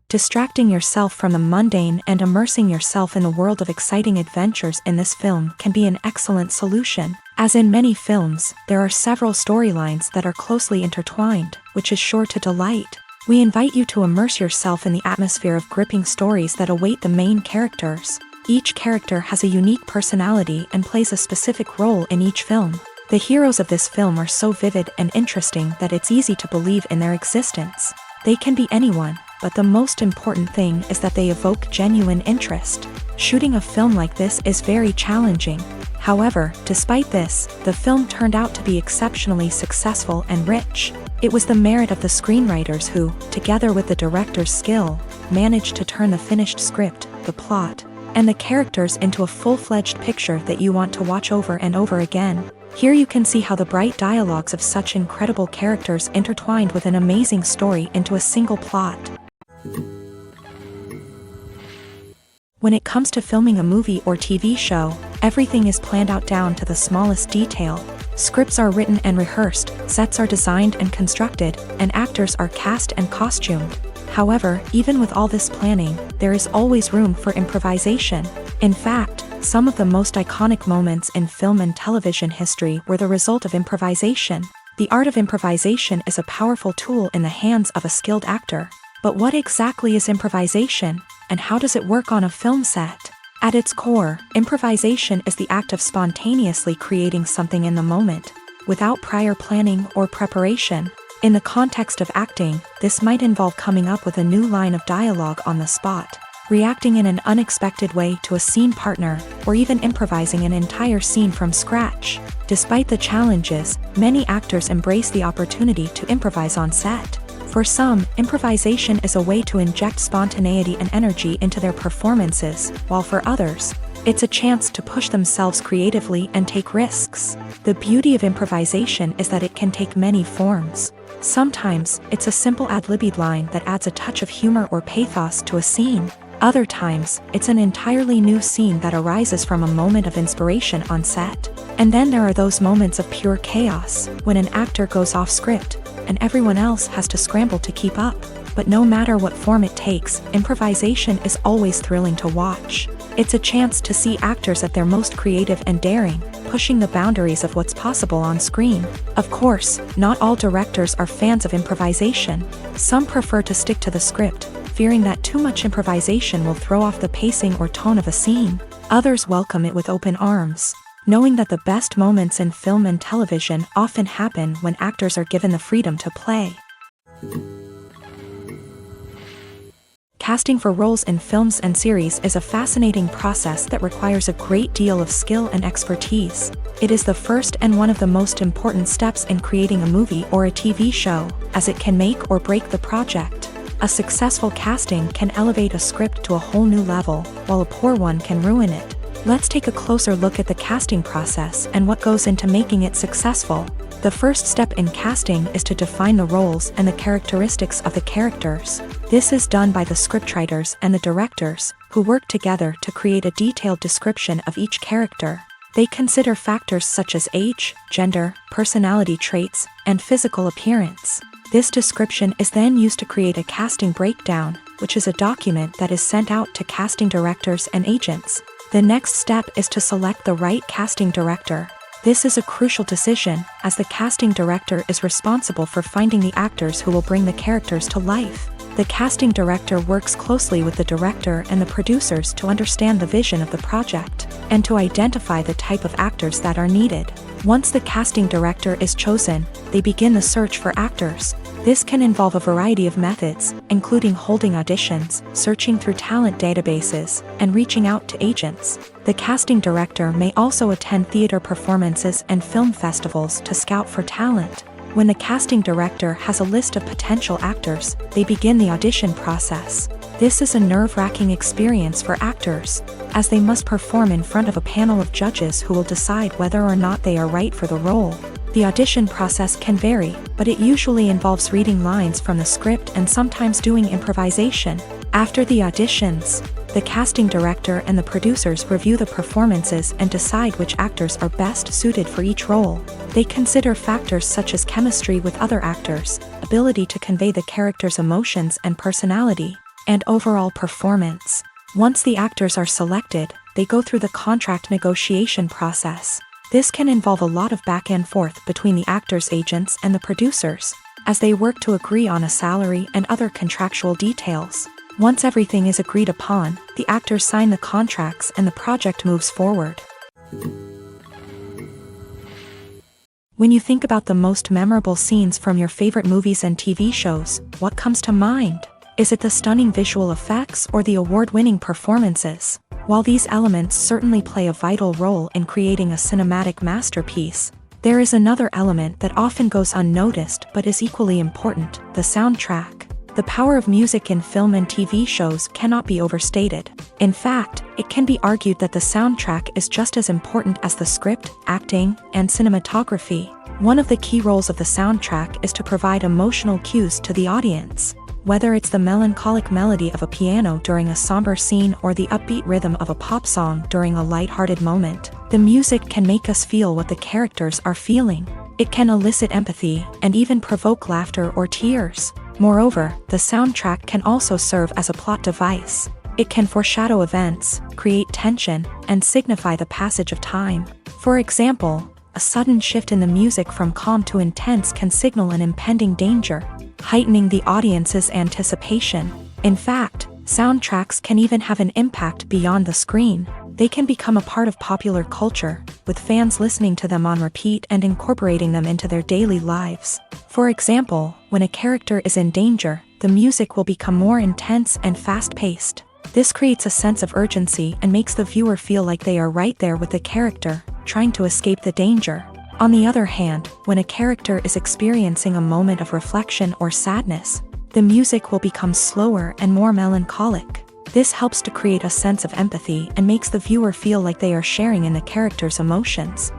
Distracting yourself from the mundane and immersing yourself in the world of exciting adventures in this film can be an excellent solution. As in many films, there are several storylines that are closely intertwined, which is sure to delight. We invite you to immerse yourself in the atmosphere of gripping stories that await the main characters. Each character has a unique personality and plays a specific role in each film. The heroes of this film are so vivid and interesting that it's easy to believe in their existence. They can be anyone, but the most important thing is that they evoke genuine interest. Shooting a film like this is very challenging. However, despite this, the film turned out to be exceptionally successful and rich. It was the merit of the screenwriters who, together with the director's skill, managed to turn the finished script, the plot, and the characters into a full-fledged picture that you want to watch over and over again. Here you can see how the bright dialogues of such incredible characters intertwined with an amazing story into a single plot. When it comes to filming a movie or TV show, everything is planned out down to the smallest detail. Scripts are written and rehearsed, sets are designed and constructed, and actors are cast and costumed. However, even with all this planning, there is always room for improvisation. In fact, some of the most iconic moments in film and television history were the result of improvisation. The art of improvisation is a powerful tool in the hands of a skilled actor. But what exactly is improvisation, and how does it work on a film set? At its core, improvisation is the act of spontaneously creating something in the moment, without prior planning or preparation. In the context of acting, this might involve coming up with a new line of dialogue on the spot, reacting in an unexpected way to a scene partner, or even improvising an entire scene from scratch. Despite the challenges, many actors embrace the opportunity to improvise on set. For some, improvisation is a way to inject spontaneity and energy into their performances, while for others, it's a chance to push themselves creatively and take risks. The beauty of improvisation is that it can take many forms. Sometimes, it's a simple ad-libbed line that adds a touch of humor or pathos to a scene. Other times, it's an entirely new scene that arises from a moment of inspiration on set. And then there are those moments of pure chaos, when an actor goes off script, and everyone else has to scramble to keep up. But no matter what form it takes, improvisation is always thrilling to watch. It's a chance to see actors at their most creative and daring, pushing the boundaries of what's possible on screen. Of course, not all directors are fans of improvisation. Some prefer to stick to the script, fearing that too much improvisation will throw off the pacing or tone of a scene. Others welcome it with open arms, knowing that the best moments in film and television often happen when actors are given the freedom to play. Casting for roles in films and series is a fascinating process that requires a great deal of skill and expertise. It is the first and one of the most important steps in creating a movie or a TV show, as it can make or break the project. A successful casting can elevate a script to a whole new level, while a poor one can ruin it. Let's take a closer look at the casting process and what goes into making it successful. The first step in casting is to define the roles and the characteristics of the characters. This is done by the scriptwriters and the directors, who work together to create a detailed description of each character. They consider factors such as age, gender, personality traits, and physical appearance. This description is then used to create a casting breakdown, which is a document that is sent out to casting directors and agents. The next step is to select the right casting director. This is a crucial decision, as the casting director is responsible for finding the actors who will bring the characters to life. The casting director works closely with the director and the producers to understand the vision of the project, and to identify the type of actors that are needed. Once the casting director is chosen, they begin the search for actors. This can involve a variety of methods, including holding auditions, searching through talent databases, and reaching out to agents. The casting director may also attend theater performances and film festivals to scout for talent. When the casting director has a list of potential actors, they begin the audition process. This is a nerve-wracking experience for actors, as they must perform in front of a panel of judges who will decide whether or not they are right for the role. The audition process can vary, but it usually involves reading lines from the script and sometimes doing improvisation. After the auditions, the casting director and the producers review the performances and decide which actors are best suited for each role. They consider factors such as chemistry with other actors, ability to convey the character's emotions and personality, and overall performance. Once the actors are selected, they go through the contract negotiation process. This can involve a lot of back and forth between the actors' agents and the producers, as they work to agree on a salary and other contractual details. Once everything is agreed upon, the actors sign the contracts and the project moves forward. When you think about the most memorable scenes from your favorite movies and TV shows, what comes to mind? Is it the stunning visual effects or the award-winning performances? While these elements certainly play a vital role in creating a cinematic masterpiece, there is another element that often goes unnoticed but is equally important: the soundtrack. The power of music in film and TV shows cannot be overstated. In fact, it can be argued that the soundtrack is just as important as the script, acting, and cinematography. One of the key roles of the soundtrack is to provide emotional cues to the audience. Whether it's the melancholic melody of a piano during a somber scene or the upbeat rhythm of a pop song during a lighthearted moment, the music can make us feel what the characters are feeling. It can elicit empathy and even provoke laughter or tears. Moreover, the soundtrack can also serve as a plot device. It can foreshadow events, create tension, and signify the passage of time. For example, a sudden shift in the music from calm to intense can signal an impending danger, heightening the audience's anticipation. In fact, soundtracks can even have an impact beyond the screen. They can become a part of popular culture, with fans listening to them on repeat and incorporating them into their daily lives. For example, when a character is in danger, the music will become more intense and fast-paced. This creates a sense of urgency and makes the viewer feel like they are right there with the character, trying to escape the danger. On the other hand, when a character is experiencing a moment of reflection or sadness, the music will become slower and more melancholic. This helps to create a sense of empathy and makes the viewer feel like they are sharing in the character's emotions.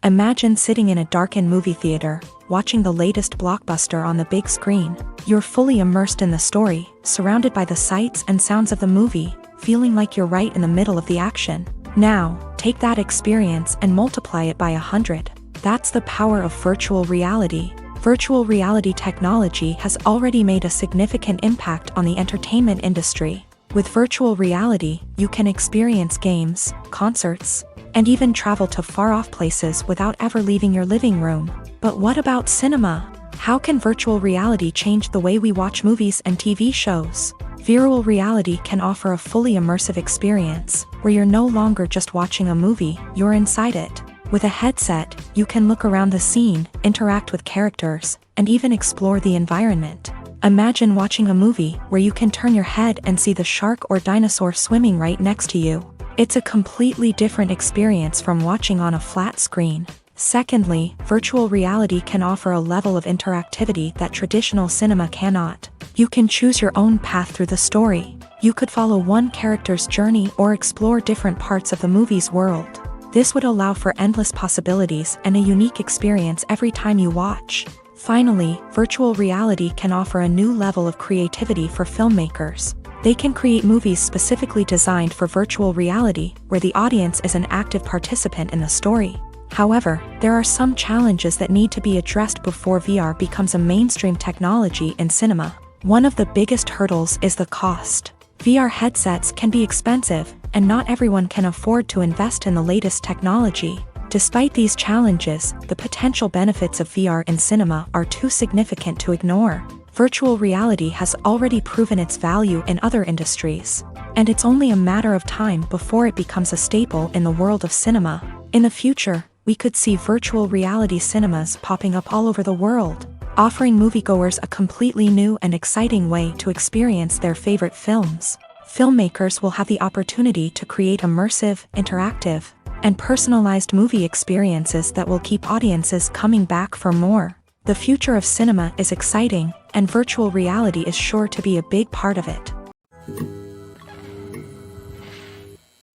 Imagine sitting in a darkened movie theater, watching the latest blockbuster on the big screen. You're fully immersed in the story, surrounded by the sights and sounds of the movie, feeling like you're right in the middle of the action. Now, take that experience and multiply it by 100. That's the power of virtual reality. Virtual reality technology has already made a significant impact on the entertainment industry. With virtual reality, you can experience games, concerts, and even travel to far-off places without ever leaving your living room. But what about cinema? How can virtual reality change the way we watch movies and TV shows? Virtual reality can offer a fully immersive experience, where you're no longer just watching a movie, you're inside it. With a headset, you can look around the scene, interact with characters, and even explore the environment. Imagine watching a movie where you can turn your head and see the shark or dinosaur swimming right next to you. It's a completely different experience from watching on a flat screen. Secondly, virtual reality can offer a level of interactivity that traditional cinema cannot. You can choose your own path through the story. You could follow one character's journey or explore different parts of the movie's world. This would allow for endless possibilities and a unique experience every time you watch. Finally, virtual reality can offer a new level of creativity for filmmakers. They can create movies specifically designed for virtual reality, where the audience is an active participant in the story. However, there are some challenges that need to be addressed before VR becomes a mainstream technology in cinema. One of the biggest hurdles is the cost. VR headsets can be expensive, and not everyone can afford to invest in the latest technology. Despite these challenges, the potential benefits of VR in cinema are too significant to ignore. Virtual reality has already proven its value in other industries, and it's only a matter of time before it becomes a staple in the world of cinema. In the future, we could see virtual reality cinemas popping up all over the world, offering moviegoers a completely new and exciting way to experience their favorite films. Filmmakers will have the opportunity to create immersive, interactive, and personalized movie experiences that will keep audiences coming back for more. The future of cinema is exciting, and virtual reality is sure to be a big part of it.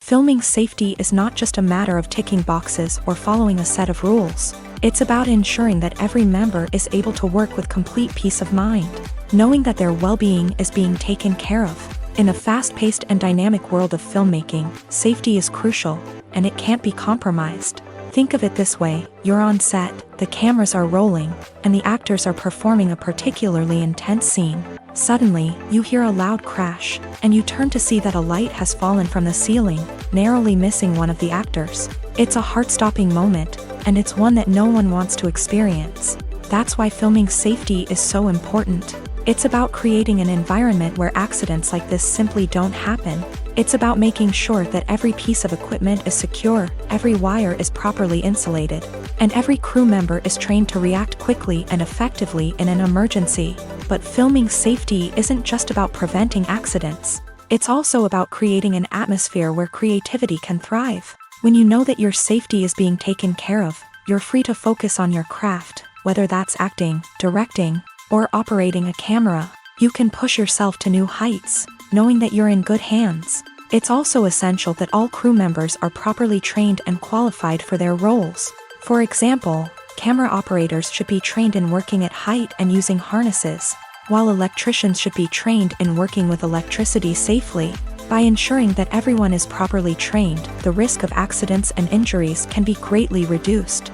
Filming safety is not just a matter of ticking boxes or following a set of rules. It's about ensuring that every member is able to work with complete peace of mind, knowing that their well-being is being taken care of. In a fast-paced and dynamic world of filmmaking, safety is crucial, and it can't be compromised. Think of it this way, you're on set, the cameras are rolling, and the actors are performing a particularly intense scene. Suddenly, you hear a loud crash, and you turn to see that a light has fallen from the ceiling, narrowly missing one of the actors. It's a heart-stopping moment, and it's one that no one wants to experience. That's why filming safety is so important. It's about creating an environment where accidents like this simply don't happen. It's about making sure that every piece of equipment is secure, every wire is properly insulated, and every crew member is trained to react quickly and effectively in an emergency. But filming safety isn't just about preventing accidents. It's also about creating an atmosphere where creativity can thrive. When you know that your safety is being taken care of, you're free to focus on your craft, whether that's acting, directing, or operating a camera. You can push yourself to new heights, knowing that you're in good hands. It's also essential that all crew members are properly trained and qualified for their roles. For example, camera operators should be trained in working at height and using harnesses, while electricians should be trained in working with electricity safely. By ensuring that everyone is properly trained, the risk of accidents and injuries can be greatly reduced.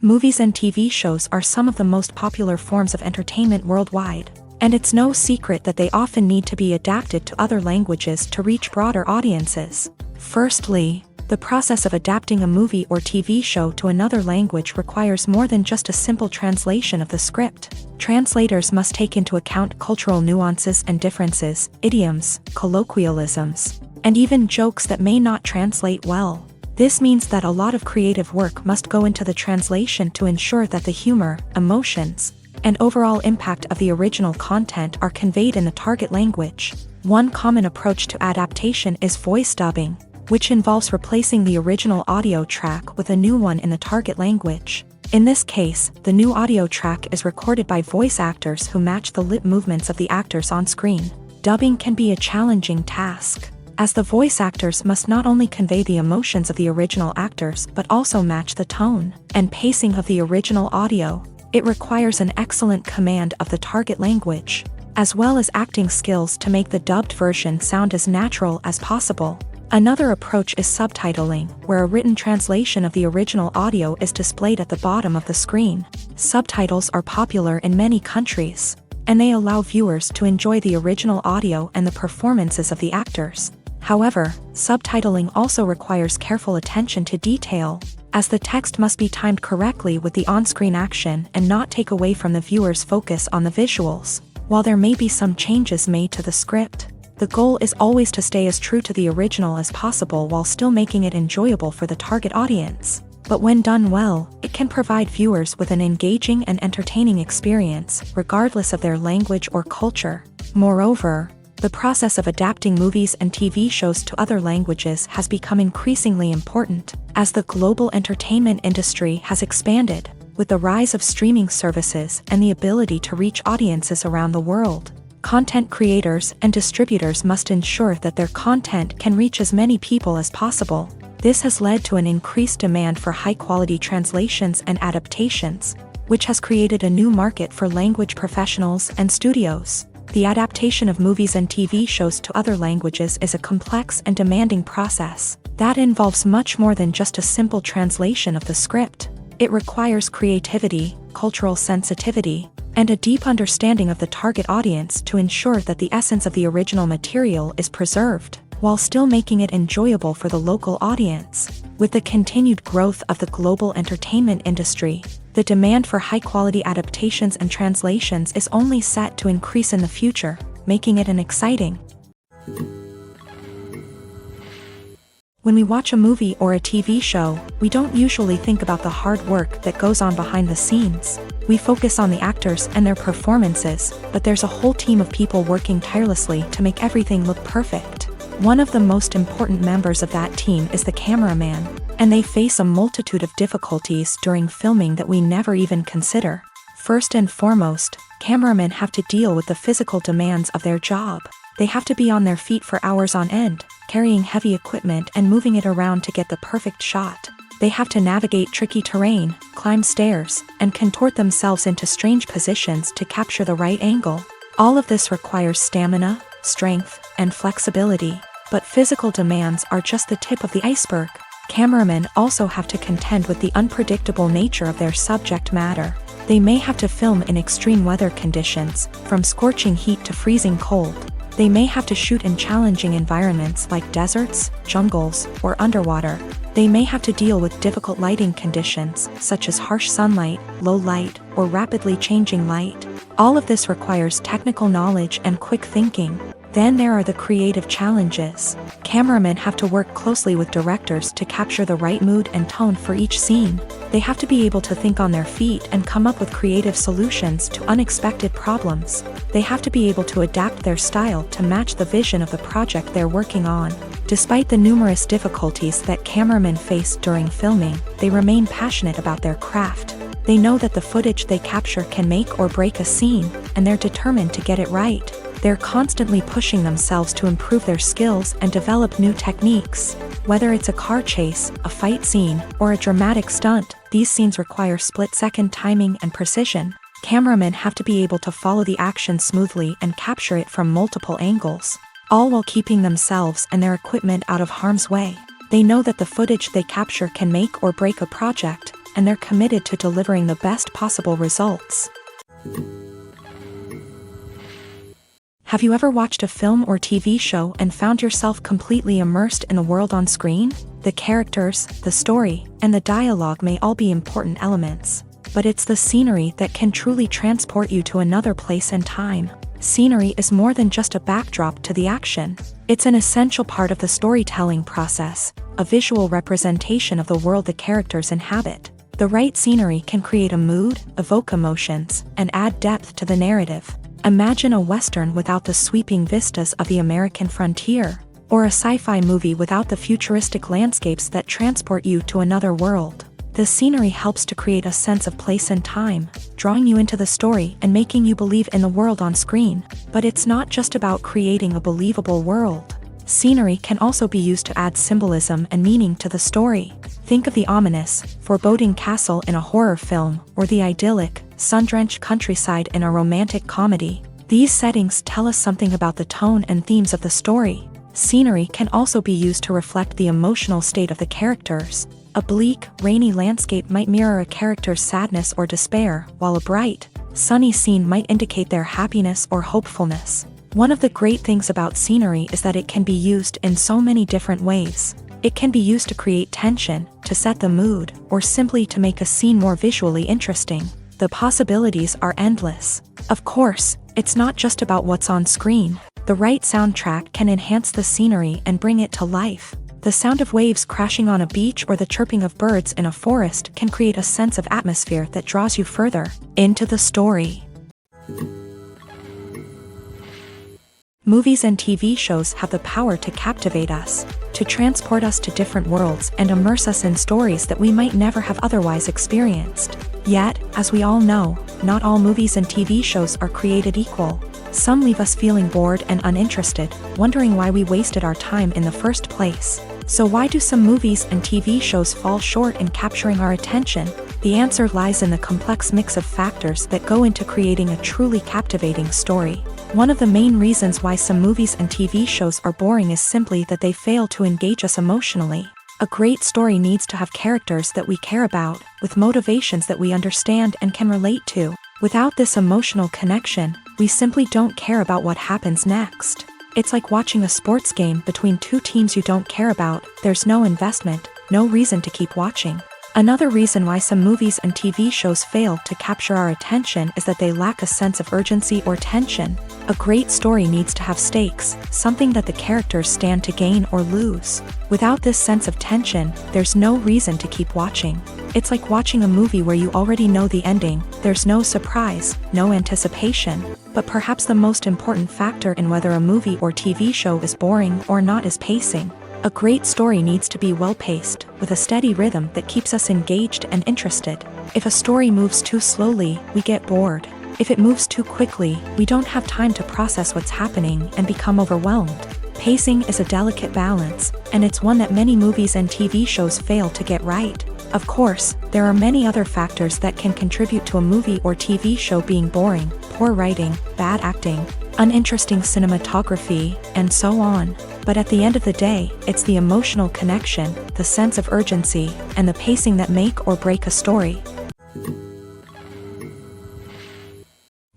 Movies and TV shows are some of the most popular forms of entertainment worldwide, and it's no secret that they often need to be adapted to other languages to reach broader audiences. Firstly, the process of adapting a movie or TV show to another language requires more than just a simple translation of the script. Translators must take into account cultural nuances and differences, idioms, colloquialisms, and even jokes that may not translate well. This means that a lot of creative work must go into the translation to ensure that the humor, emotions, and overall impact of the original content are conveyed in the target language. One common approach to adaptation is voice dubbing, which involves replacing the original audio track with a new one in the target language. In this case, the new audio track is recorded by voice actors who match the lip movements of the actors on screen. Dubbing can be a challenging task, as the voice actors must not only convey the emotions of the original actors but also match the tone and pacing of the original audio. It requires an excellent command of the target language, as well as acting skills to make the dubbed version sound as natural as possible. Another approach is subtitling, where a written translation of the original audio is displayed at the bottom of the screen. Subtitles are popular in many countries, and they allow viewers to enjoy the original audio and the performances of the actors. However, subtitling also requires careful attention to detail, as the text must be timed correctly with the on-screen action and not take away from the viewer's focus on the visuals. While there may be some changes made to the script, the goal is always to stay as true to the original as possible while still making it enjoyable for the target audience. But when done well, it can provide viewers with an engaging and entertaining experience, regardless of their language or culture. Moreover, the process of adapting movies and TV shows to other languages has become increasingly important, as the global entertainment industry has expanded, with the rise of streaming services and the ability to reach audiences around the world. Content creators and distributors must ensure that their content can reach as many people as possible. This has led to an increased demand for high-quality translations and adaptations, which has created a new market for language professionals and studios. The adaptation of movies and TV shows to other languages is a complex and demanding process that involves much more than just a simple translation of the script. It requires creativity, cultural sensitivity, and a deep understanding of the target audience to ensure that the essence of the original material is preserved, while still making it enjoyable for the local audience. With the continued growth of the global entertainment industry, the demand for high-quality adaptations and translations is only set to increase in the future, making it an exciting. When we watch a movie or a TV show, we don't usually think about the hard work that goes on behind the scenes. We focus on the actors and their performances, but there's a whole team of people working tirelessly to make everything look perfect. One of the most important members of that team is the cameraman, and they face a multitude of difficulties during filming that we never even consider. First and foremost, cameramen have to deal with the physical demands of their job. They have to be on their feet for hours on end, carrying heavy equipment and moving it around to get the perfect shot. They have to navigate tricky terrain, climb stairs, and contort themselves into strange positions to capture the right angle. All of this requires stamina, strength, and flexibility. But physical demands are just the tip of the iceberg. Cameramen also have to contend with the unpredictable nature of their subject matter. They may have to film in extreme weather conditions, from scorching heat to freezing cold. They may have to shoot in challenging environments like deserts, jungles, or underwater. They may have to deal with difficult lighting conditions, such as harsh sunlight, low light, or rapidly changing light. All of this requires technical knowledge and quick thinking. Then there are the creative challenges. Cameramen have to work closely with directors to capture the right mood and tone for each scene. They have to be able to think on their feet and come up with creative solutions to unexpected problems. They have to be able to adapt their style to match the vision of the project they're working on. Despite the numerous difficulties that cameramen face during filming, they remain passionate about their craft. They know that the footage they capture can make or break a scene, and they're determined to get it right. They're constantly pushing themselves to improve their skills and develop new techniques. Whether it's a car chase, a fight scene, or a dramatic stunt, these scenes require split-second timing and precision. Cameramen have to be able to follow the action smoothly and capture it from multiple angles, all while keeping themselves and their equipment out of harm's way. They know that the footage they capture can make or break a project, and they're committed to delivering the best possible results. Have you ever watched a film or TV show and found yourself completely immersed in the world on screen? The characters, the story, and the dialogue may all be important elements, but it's the scenery that can truly transport you to another place and time. Scenery is more than just a backdrop to the action. It's an essential part of the storytelling process, a visual representation of the world the characters inhabit. The right scenery can create a mood, evoke emotions, and add depth to the narrative. Imagine a Western without the sweeping vistas of the American frontier, or a sci-fi movie without the futuristic landscapes that transport you to another world. The scenery helps to create a sense of place and time, drawing you into the story and making you believe in the world on screen. But it's not just about creating a believable world. Scenery can also be used to add symbolism and meaning to the story. Think of the ominous, foreboding castle in a horror film, or the idyllic, sun-drenched countryside in a romantic comedy. These settings tell us something about the tone and themes of the story. Scenery can also be used to reflect the emotional state of the characters. A bleak, rainy landscape might mirror a character's sadness or despair, while a bright, sunny scene might indicate their happiness or hopefulness. One of the great things about scenery is that it can be used in so many different ways. It can be used to create tension, to set the mood, or simply to make a scene more visually interesting. The possibilities are endless. Of course, it's not just about what's on screen. The right soundtrack can enhance the scenery and bring it to life. The sound of waves crashing on a beach or the chirping of birds in a forest can create a sense of atmosphere that draws you further into the story. Movies and TV shows have the power to captivate us, to transport us to different worlds and immerse us in stories that we might never have otherwise experienced. Yet, as we all know, not all movies and TV shows are created equal. Some leave us feeling bored and uninterested, wondering why we wasted our time in the first place. So why do some movies and TV shows fall short in capturing our attention? The answer lies in the complex mix of factors that go into creating a truly captivating story. One of the main reasons why some movies and TV shows are boring is simply that they fail to engage us emotionally. A great story needs to have characters that we care about, with motivations that we understand and can relate to. Without this emotional connection, we simply don't care about what happens next. It's like watching a sports game between two teams you don't care about. There's no investment, no reason to keep watching. Another reason why some movies and TV shows fail to capture our attention is that they lack a sense of urgency or tension. A great story needs to have stakes, something that the characters stand to gain or lose. Without this sense of tension, there's no reason to keep watching. It's like watching a movie where you already know the ending. There's no surprise, no anticipation. But perhaps the most important factor in whether a movie or TV show is boring or not is pacing. A great story needs to be well-paced, with a steady rhythm that keeps us engaged and interested. If a story moves too slowly, we get bored. If it moves too quickly, we don't have time to process what's happening and become overwhelmed. Pacing is a delicate balance, and it's one that many movies and TV shows fail to get right. Of course, there are many other factors that can contribute to a movie or TV show being boring: poor writing, bad acting, uninteresting cinematography, and so on. But at the end of the day, it's the emotional connection, the sense of urgency, and the pacing that make or break a story.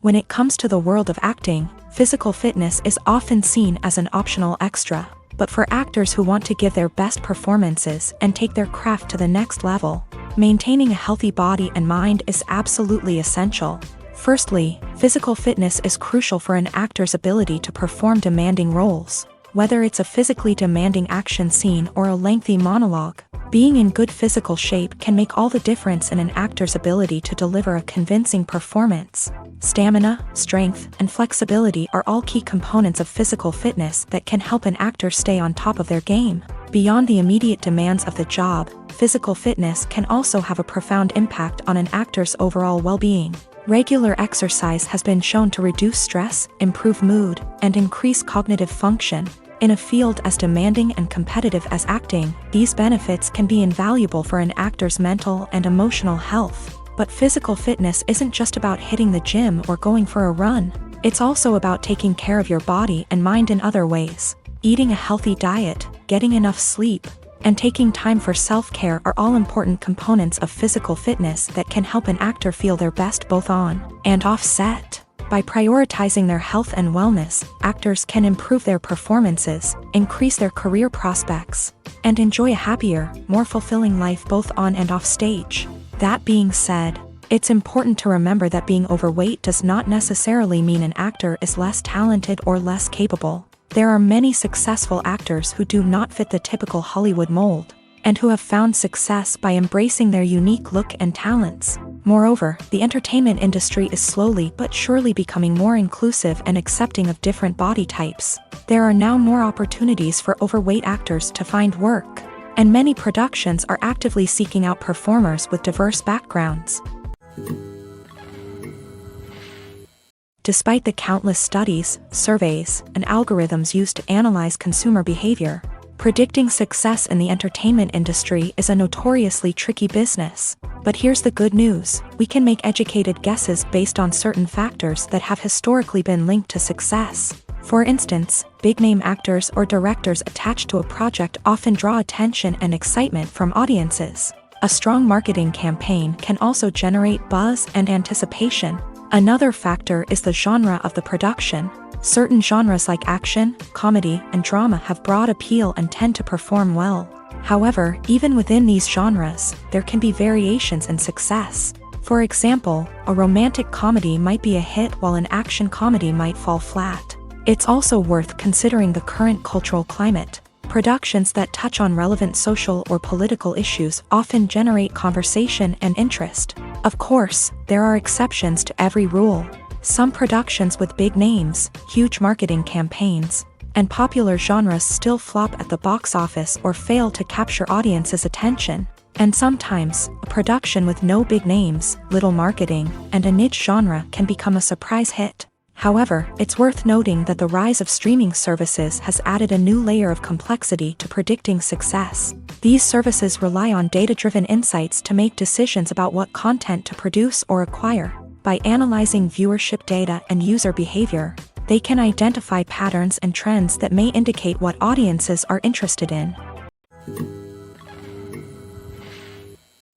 When it comes to the world of acting, physical fitness is often seen as an optional extra. But for actors who want to give their best performances and take their craft to the next level, maintaining a healthy body and mind is absolutely essential. Firstly, physical fitness is crucial for an actor's ability to perform demanding roles. Whether it's a physically demanding action scene or a lengthy monologue, being in good physical shape can make all the difference in an actor's ability to deliver a convincing performance. Stamina, strength, and flexibility are all key components of physical fitness that can help an actor stay on top of their game. Beyond the immediate demands of the job, physical fitness can also have a profound impact on an actor's overall well-being. Regular exercise has been shown to reduce stress, improve mood, and increase cognitive function. In a field as demanding and competitive as acting, these benefits can be invaluable for an actor's mental and emotional health. But physical fitness isn't just about hitting the gym or going for a run. It's also about taking care of your body and mind in other ways. Eating a healthy diet, getting enough sleep, and taking time for self-care are all important components of physical fitness that can help an actor feel their best both on and off set. By prioritizing their health and wellness, actors can improve their performances, increase their career prospects, and enjoy a happier, more fulfilling life both on and off stage. That being said, it's important to remember that being overweight does not necessarily mean an actor is less talented or less capable. There are many successful actors who do not fit the typical Hollywood mold, and who have found success by embracing their unique look and talents. Moreover, the entertainment industry is slowly but surely becoming more inclusive and accepting of different body types. There are now more opportunities for overweight actors to find work, and many productions are actively seeking out performers with diverse backgrounds. Despite the countless studies, surveys, and algorithms used to analyze consumer behavior, predicting success in the entertainment industry is a notoriously tricky business. But here's the good news: we can make educated guesses based on certain factors that have historically been linked to success. For instance, big-name actors or directors attached to a project often draw attention and excitement from audiences. A strong marketing campaign can also generate buzz and anticipation. Another factor is the genre of the production. Certain genres like action, comedy, and drama have broad appeal and tend to perform well. However, even within these genres, there can be variations in success. For example, a romantic comedy might be a hit while an action comedy might fall flat. It's also worth considering the current cultural climate. Productions that touch on relevant social or political issues often generate conversation and interest. Of course, there are exceptions to every rule. Some productions with big names, huge marketing campaigns, and popular genres still flop at the box office or fail to capture audiences' attention. And sometimes, a production with no big names, little marketing, and a niche genre can become a surprise hit. However, it's worth noting that the rise of streaming services has added a new layer of complexity to predicting success. These services rely on data-driven insights to make decisions about what content to produce or acquire. By analyzing viewership data and user behavior, they can identify patterns and trends that may indicate what audiences are interested in.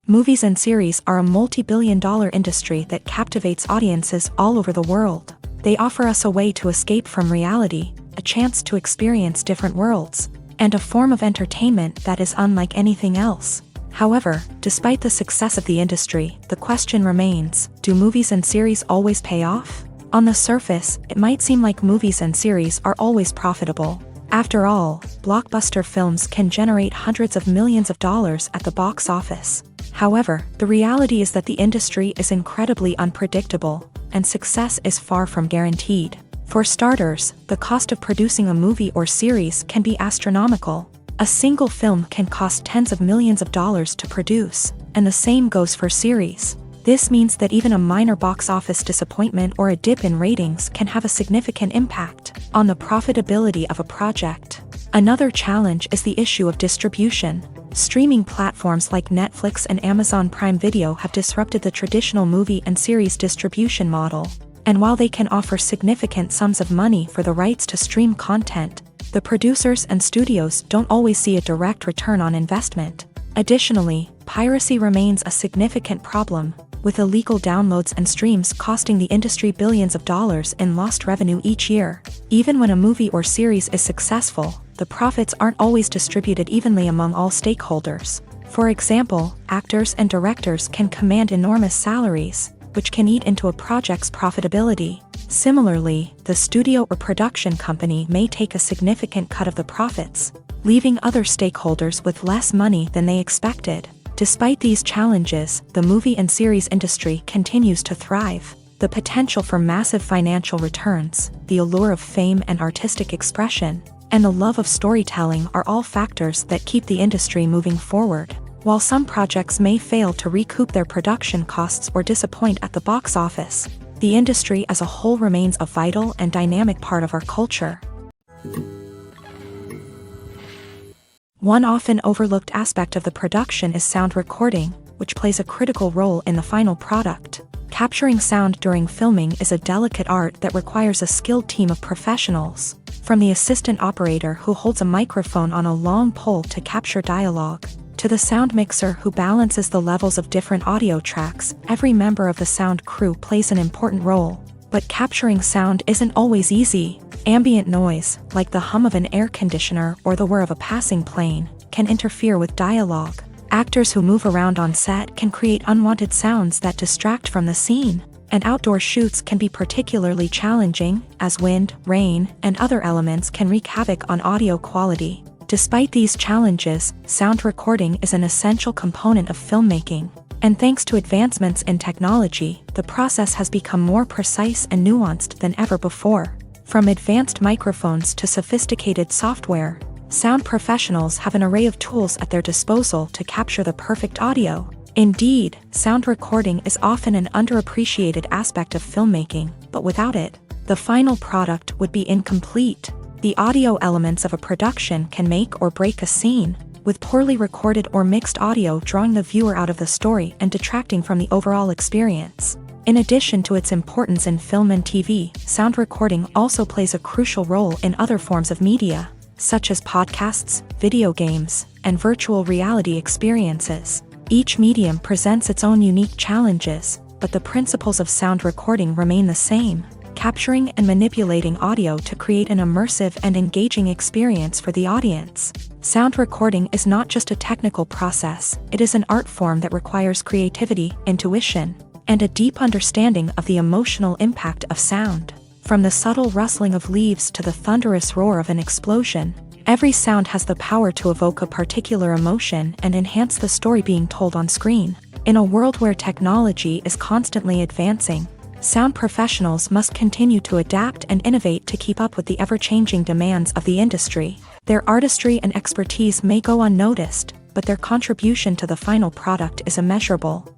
Movies and series are a multi-billion-dollar industry that captivates audiences all over the world. They offer us a way to escape from reality, a chance to experience different worlds, and a form of entertainment that is unlike anything else. However, despite the success of the industry, the question remains: do movies and series always pay off? On the surface, it might seem like movies and series are always profitable. After all, blockbuster films can generate hundreds of millions of dollars at the box office. However, the reality is that the industry is incredibly unpredictable, and success is far from guaranteed. For starters, the cost of producing a movie or series can be astronomical. A single film can cost tens of millions of dollars to produce, and the same goes for series. This means that even a minor box office disappointment or a dip in ratings can have a significant impact on the profitability of a project. Another challenge is the issue of distribution. Streaming platforms like Netflix and Amazon Prime Video have disrupted the traditional movie and series distribution model. And while they can offer significant sums of money for the rights to stream content, the producers and studios don't always see a direct return on investment. Additionally, piracy remains a significant problem, with illegal downloads and streams costing the industry billions of dollars in lost revenue each year. Even when a movie or series is successful, the profits aren't always distributed evenly among all stakeholders. For example, actors and directors can command enormous salaries, which can eat into a project's profitability. Similarly, the studio or production company may take a significant cut of the profits, leaving other stakeholders with less money than they expected. Despite these challenges, the movie and series industry continues to thrive. The potential for massive financial returns, the allure of fame and artistic expression, and the love of storytelling are all factors that keep the industry moving forward. While some projects may fail to recoup their production costs or disappoint at the box office, the industry as a whole remains a vital and dynamic part of our culture. One often overlooked aspect of the production is sound recording, which plays a critical role in the final product. Capturing sound during filming is a delicate art that requires a skilled team of professionals, from the assistant operator who holds a microphone on a long pole to capture dialogue, to the sound mixer who balances the levels of different audio tracks. Every member of the sound crew plays an important role. But capturing sound isn't always easy. Ambient noise, like the hum of an air conditioner or the whir of a passing plane, can interfere with dialogue. Actors who move around on set can create unwanted sounds that distract from the scene. And outdoor shoots can be particularly challenging, as wind, rain, and other elements can wreak havoc on audio quality. Despite these challenges, sound recording is an essential component of filmmaking. And thanks to advancements in technology, the process has become more precise and nuanced than ever before. From advanced microphones to sophisticated software, sound professionals have an array of tools at their disposal to capture the perfect audio. Indeed, sound recording is often an underappreciated aspect of filmmaking, but without it, the final product would be incomplete. The audio elements of a production can make or break a scene, with poorly recorded or mixed audio drawing the viewer out of the story and detracting from the overall experience. In addition to its importance in film and TV, sound recording also plays a crucial role in other forms of media, such as podcasts, video games, and virtual reality experiences. Each medium presents its own unique challenges, but the principles of sound recording remain the same: capturing and manipulating audio to create an immersive and engaging experience for the audience. Sound recording is not just a technical process, it is an art form that requires creativity, intuition, and a deep understanding of the emotional impact of sound. From the subtle rustling of leaves to the thunderous roar of an explosion, every sound has the power to evoke a particular emotion and enhance the story being told on screen. In a world where technology is constantly advancing, sound professionals must continue to adapt and innovate to keep up with the ever-changing demands of the industry. Their artistry and expertise may go unnoticed, but their contribution to the final product is immeasurable.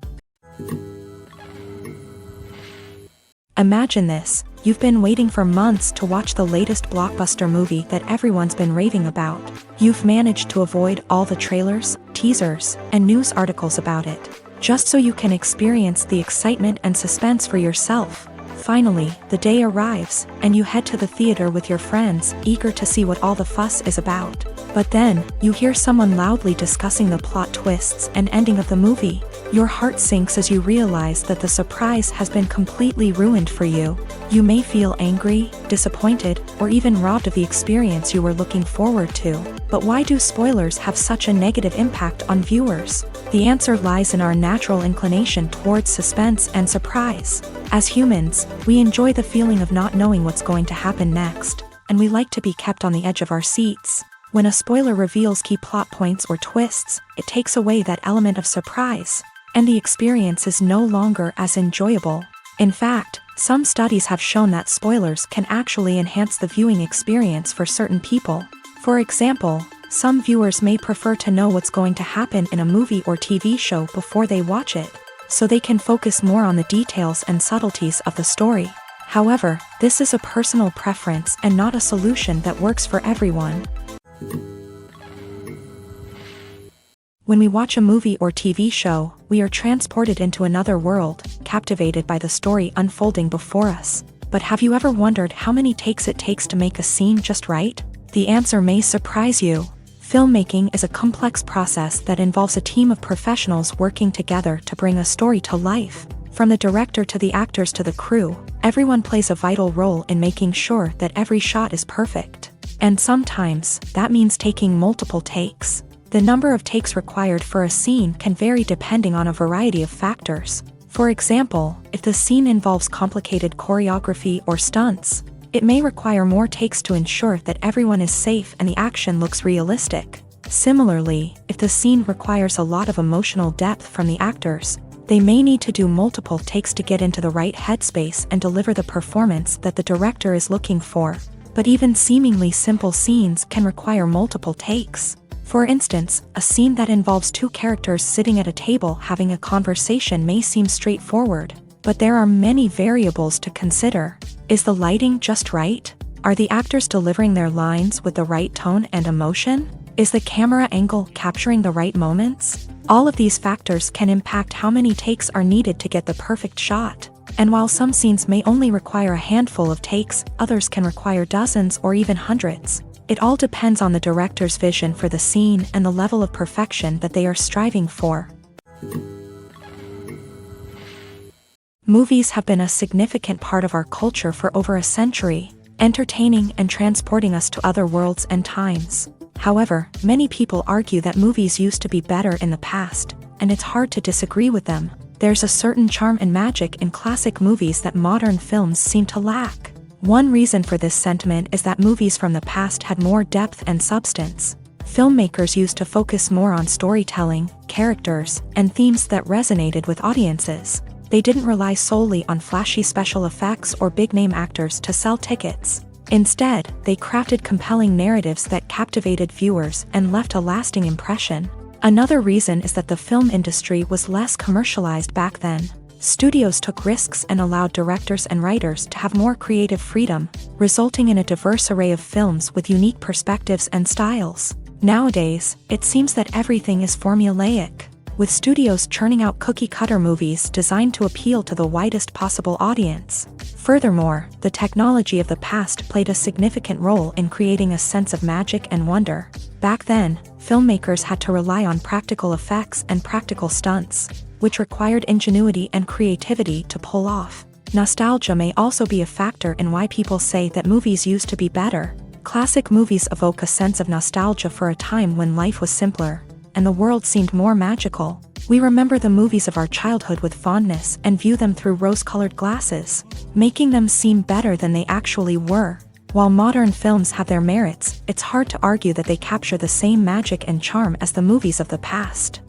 Imagine this: you've been waiting for months to watch the latest blockbuster movie that everyone's been raving about. You've managed to avoid all the trailers, teasers, and news articles about it, just so you can experience the excitement and suspense for yourself. Finally, the day arrives, and you head to the theater with your friends, eager to see what all the fuss is about. But then, you hear someone loudly discussing the plot twists and ending of the movie. Your heart sinks as you realize that the surprise has been completely ruined for you. You may feel angry, disappointed, or even robbed of the experience you were looking forward to. But why do spoilers have such a negative impact on viewers? The answer lies in our natural inclination towards suspense and surprise. As humans, we enjoy the feeling of not knowing what's going to happen next, and we like to be kept on the edge of our seats. When a spoiler reveals key plot points or twists, it takes away that element of surprise, and the experience is no longer as enjoyable. In fact, some studies have shown that spoilers can actually enhance the viewing experience for certain people. For example, some viewers may prefer to know what's going to happen in a movie or TV show before they watch it, so they can focus more on the details and subtleties of the story. However, this is a personal preference and not a solution that works for everyone. When we watch a movie or TV show, we are transported into another world, captivated by the story unfolding before us. But have you ever wondered how many takes it takes to make a scene just right? The answer may surprise you. Filmmaking is a complex process that involves a team of professionals working together to bring a story to life. From the director to the actors to the crew, everyone plays a vital role in making sure that every shot is perfect. And sometimes, that means taking multiple takes. The number of takes required for a scene can vary depending on a variety of factors. For example, if the scene involves complicated choreography or stunts, it may require more takes to ensure that everyone is safe and the action looks realistic. Similarly, if the scene requires a lot of emotional depth from the actors, they may need to do multiple takes to get into the right headspace and deliver the performance that the director is looking for. But even seemingly simple scenes can require multiple takes. For instance, a scene that involves two characters sitting at a table having a conversation may seem straightforward, but there are many variables to consider. Is the lighting just right? Are the actors delivering their lines with the right tone and emotion? Is the camera angle capturing the right moments? All of these factors can impact how many takes are needed to get the perfect shot. And while some scenes may only require a handful of takes, others can require dozens or even hundreds. It all depends on the director's vision for the scene and the level of perfection that they are striving for. Movies have been a significant part of our culture for over a century, entertaining and transporting us to other worlds and times. However, many people argue that movies used to be better in the past, and it's hard to disagree with them. There's a certain charm and magic in classic movies that modern films seem to lack. One reason for this sentiment is that movies from the past had more depth and substance. Filmmakers used to focus more on storytelling, characters, and themes that resonated with audiences. They didn't rely solely on flashy special effects or big-name actors to sell tickets. Instead, they crafted compelling narratives that captivated viewers and left a lasting impression. Another reason is that the film industry was less commercialized back then. Studios took risks and allowed directors and writers to have more creative freedom, resulting in a diverse array of films with unique perspectives and styles. Nowadays, it seems that everything is formulaic, with studios churning out cookie-cutter movies designed to appeal to the widest possible audience. Furthermore, the technology of the past played a significant role in creating a sense of magic and wonder. Back then, filmmakers had to rely on practical effects and practical stunts, which required ingenuity and creativity to pull off. Nostalgia may also be a factor in why people say that movies used to be better. Classic movies evoke a sense of nostalgia for a time when life was simpler, and the world seemed more magical. We remember the movies of our childhood with fondness and view them through rose-colored glasses, making them seem better than they actually were. While modern films have their merits, it's hard to argue that they capture the same magic and charm as the movies of the past.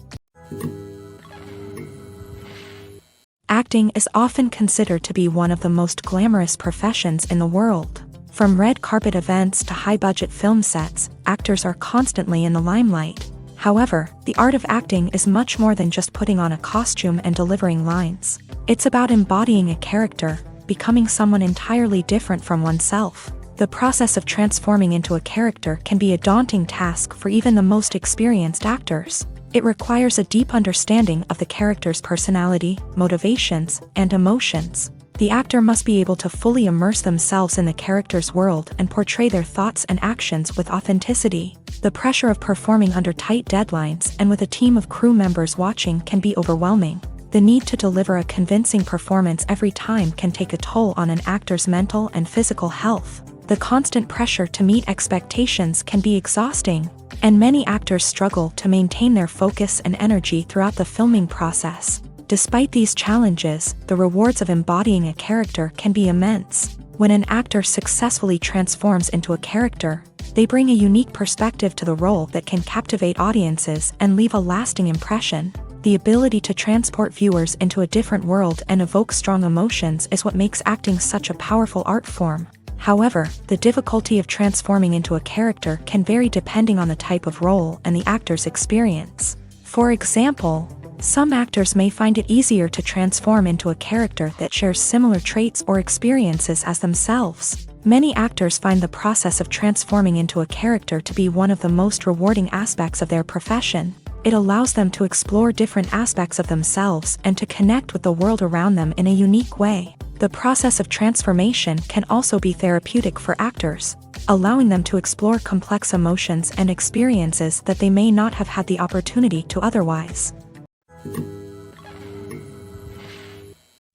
Acting is often considered to be one of the most glamorous professions in the world. From red carpet events to high-budget film sets, actors are constantly in the limelight. However, the art of acting is much more than just putting on a costume and delivering lines. It's about embodying a character, becoming someone entirely different from oneself. The process of transforming into a character can be a daunting task for even the most experienced actors. It requires a deep understanding of the character's personality, motivations, and emotions. The actor must be able to fully immerse themselves in the character's world and portray their thoughts and actions with authenticity. The pressure of performing under tight deadlines and with a team of crew members watching can be overwhelming. The need to deliver a convincing performance every time can take a toll on an actor's mental and physical health. The constant pressure to meet expectations can be exhausting, and many actors struggle to maintain their focus and energy throughout the filming process. Despite these challenges, the rewards of embodying a character can be immense. When an actor successfully transforms into a character, they bring a unique perspective to the role that can captivate audiences and leave a lasting impression. The ability to transport viewers into a different world and evoke strong emotions is what makes acting such a powerful art form. However, the difficulty of transforming into a character can vary depending on the type of role and the actor's experience. For example, some actors may find it easier to transform into a character that shares similar traits or experiences as themselves. Many actors find the process of transforming into a character to be one of the most rewarding aspects of their profession. It allows them to explore different aspects of themselves and to connect with the world around them in a unique way. The process of transformation can also be therapeutic for actors, allowing them to explore complex emotions and experiences that they may not have had the opportunity to otherwise.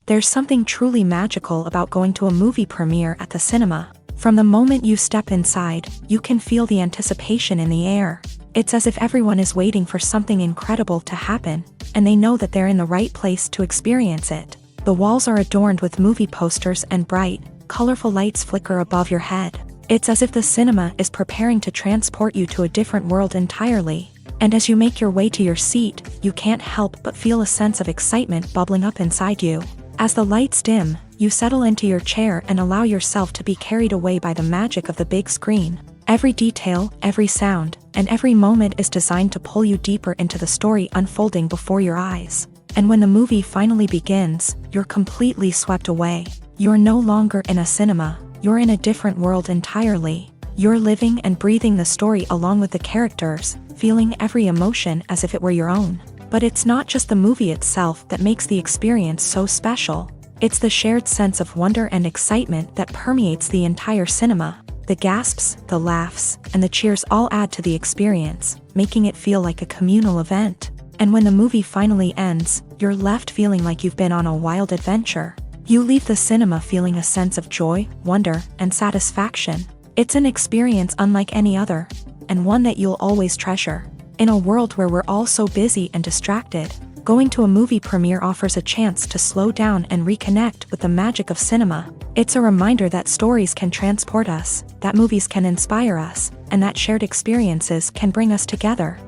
There's something truly magical about going to a movie premiere at the cinema. From the moment you step inside, you can feel the anticipation in the air. It's as if everyone is waiting for something incredible to happen, and they know that they're in the right place to experience it. The walls are adorned with movie posters and bright, colorful lights flicker above your head. It's as if the cinema is preparing to transport you to a different world entirely. And as you make your way to your seat, you can't help but feel a sense of excitement bubbling up inside you. As the lights dim, you settle into your chair and allow yourself to be carried away by the magic of the big screen. Every detail, every sound, and every moment is designed to pull you deeper into the story unfolding before your eyes. And when the movie finally begins, you're completely swept away. You're no longer in a cinema, you're in a different world entirely. You're living and breathing the story along with the characters, feeling every emotion as if it were your own. But it's not just the movie itself that makes the experience so special. It's the shared sense of wonder and excitement that permeates the entire cinema. The gasps, the laughs, and the cheers all add to the experience, making it feel like a communal event. And when the movie finally ends, you're left feeling like you've been on a wild adventure. You leave the cinema feeling a sense of joy, wonder, and satisfaction. It's an experience unlike any other, and one that you'll always treasure. In a world where we're all so busy and distracted, going to a movie premiere offers a chance to slow down and reconnect with the magic of cinema. It's a reminder that stories can transport us, that movies can inspire us, and that shared experiences can bring us together.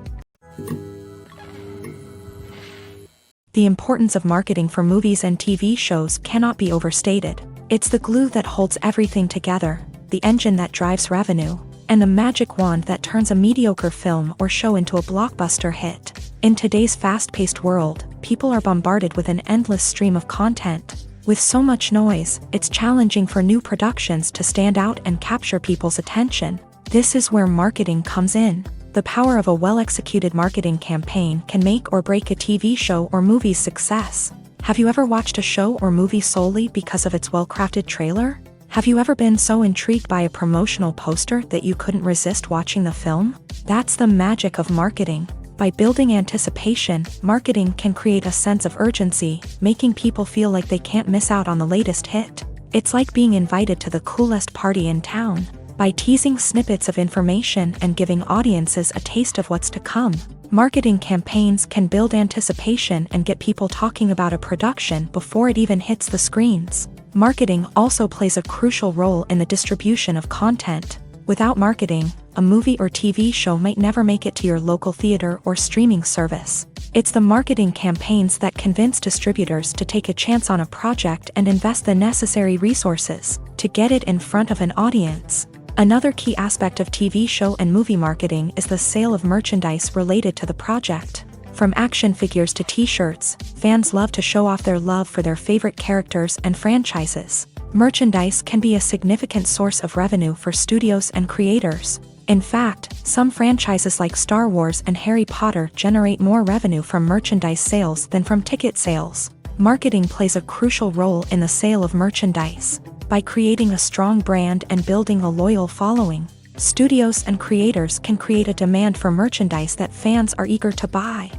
The importance of marketing for movies and TV shows cannot be overstated. It's the glue that holds everything together, the engine that drives revenue, and the magic wand that turns a mediocre film or show into a blockbuster hit. In today's fast-paced world, people are bombarded with an endless stream of content. With so much noise, it's challenging for new productions to stand out and capture people's attention. This is where marketing comes in. The power of a well-executed marketing campaign can make or break a TV show or movie's success. Have you ever watched a show or movie solely because of its well-crafted trailer? Have you ever been so intrigued by a promotional poster that you couldn't resist watching the film? That's the magic of marketing. By building anticipation, marketing can create a sense of urgency, making people feel like they can't miss out on the latest hit. It's like being invited to the coolest party in town. By teasing snippets of information and giving audiences a taste of what's to come, marketing campaigns can build anticipation and get people talking about a production before it even hits the screens. Marketing also plays a crucial role in the distribution of content. Without marketing, a movie or TV show might never make it to your local theater or streaming service. It's the marketing campaigns that convince distributors to take a chance on a project and invest the necessary resources to get it in front of an audience. Another key aspect of TV show and movie marketing is the sale of merchandise related to the project. From action figures to t-shirts, fans love to show off their love for their favorite characters and franchises. Merchandise can be a significant source of revenue for studios and creators. In fact, some franchises like Star Wars and Harry Potter generate more revenue from merchandise sales than from ticket sales. Marketing plays a crucial role in the sale of merchandise. By creating a strong brand and building a loyal following, studios and creators can create a demand for merchandise that fans are eager to buy.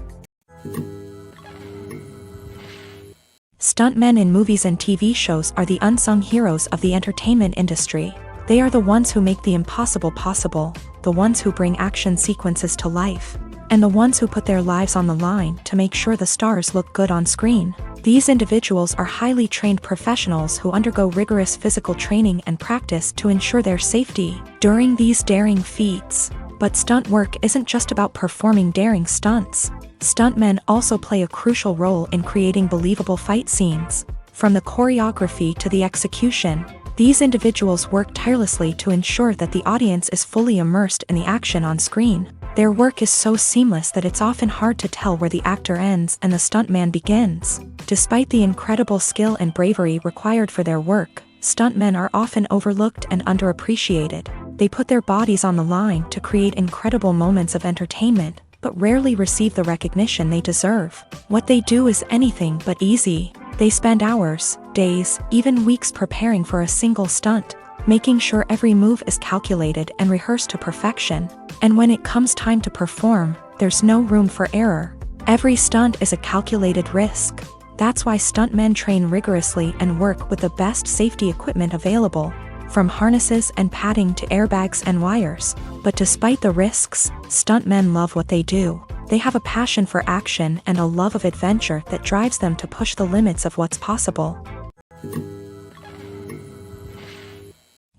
Stuntmen in movies and TV shows are the unsung heroes of the entertainment industry. They are the ones who make the impossible possible, the ones who bring action sequences to life, and the ones who put their lives on the line to make sure the stars look good on screen. These individuals are highly trained professionals who undergo rigorous physical training and practice to ensure their safety during these daring feats. But stunt work isn't just about performing daring stunts. Stuntmen also play a crucial role in creating believable fight scenes. From the choreography to the execution, these individuals work tirelessly to ensure that the audience is fully immersed in the action on screen. Their work is so seamless that it's often hard to tell where the actor ends and the stuntman begins. Despite the incredible skill and bravery required for their work, stuntmen are often overlooked and underappreciated. They put their bodies on the line to create incredible moments of entertainment, but rarely receive the recognition they deserve. What they do is anything but easy. They spend hours, days, even weeks preparing for a single stunt, making sure every move is calculated and rehearsed to perfection. And when it comes time to perform, there's no room for error. Every stunt is a calculated risk. That's why stuntmen train rigorously and work with the best safety equipment available, from harnesses and padding to airbags and wires. But despite the risks, stuntmen love what they do. They have a passion for action and a love of adventure that drives them to push the limits of what's possible.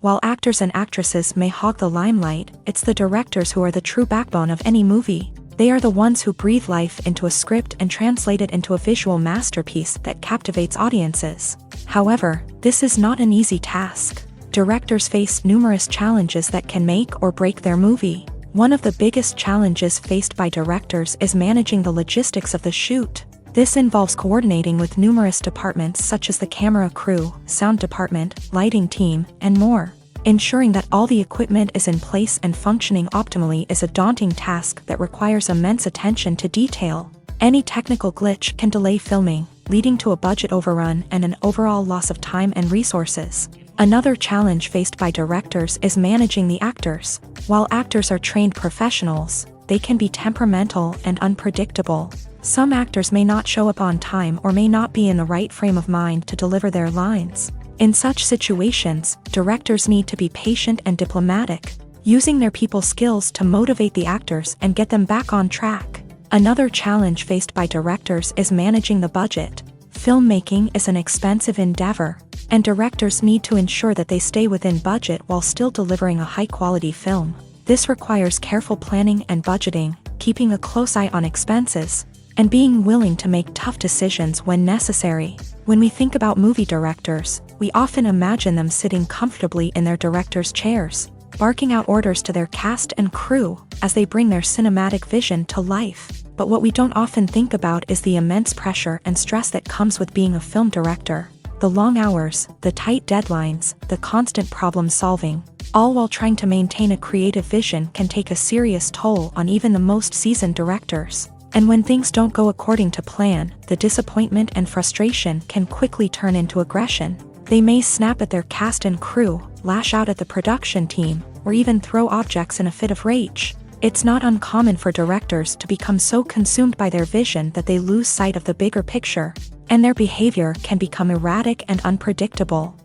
While actors and actresses may hog the limelight, it's the directors who are the true backbone of any movie. They are the ones who breathe life into a script and translate it into a visual masterpiece that captivates audiences. However, this is not an easy task. Directors face numerous challenges that can make or break their movie. One of the biggest challenges faced by directors is managing the logistics of the shoot. This involves coordinating with numerous departments such as the camera crew, sound department, lighting team, and more. Ensuring that all the equipment is in place and functioning optimally is a daunting task that requires immense attention to detail. Any technical glitch can delay filming, leading to a budget overrun and an overall loss of time and resources. Another challenge faced by directors is managing the actors. While actors are trained professionals, they can be temperamental and unpredictable. Some actors may not show up on time or may not be in the right frame of mind to deliver their lines. In such situations, directors need to be patient and diplomatic, using their people skills to motivate the actors and get them back on track. Another challenge faced by directors is managing the budget. Filmmaking is an expensive endeavor, and directors need to ensure that they stay within budget while still delivering a high-quality film. This requires careful planning and budgeting, keeping a close eye on expenses, and being willing to make tough decisions when necessary. When we think about movie directors, we often imagine them sitting comfortably in their director's chairs, barking out orders to their cast and crew as they bring their cinematic vision to life. But what we don't often think about is the immense pressure and stress that comes with being a film director. The long hours, the tight deadlines, the constant problem solving, all while trying to maintain a creative vision can take a serious toll on even the most seasoned directors. And when things don't go according to plan, the disappointment and frustration can quickly turn into aggression. They may snap at their cast and crew, lash out at the production team, or even throw objects in a fit of rage. It's not uncommon for directors to become so consumed by their vision that they lose sight of the bigger picture, and their behavior can become erratic and unpredictable.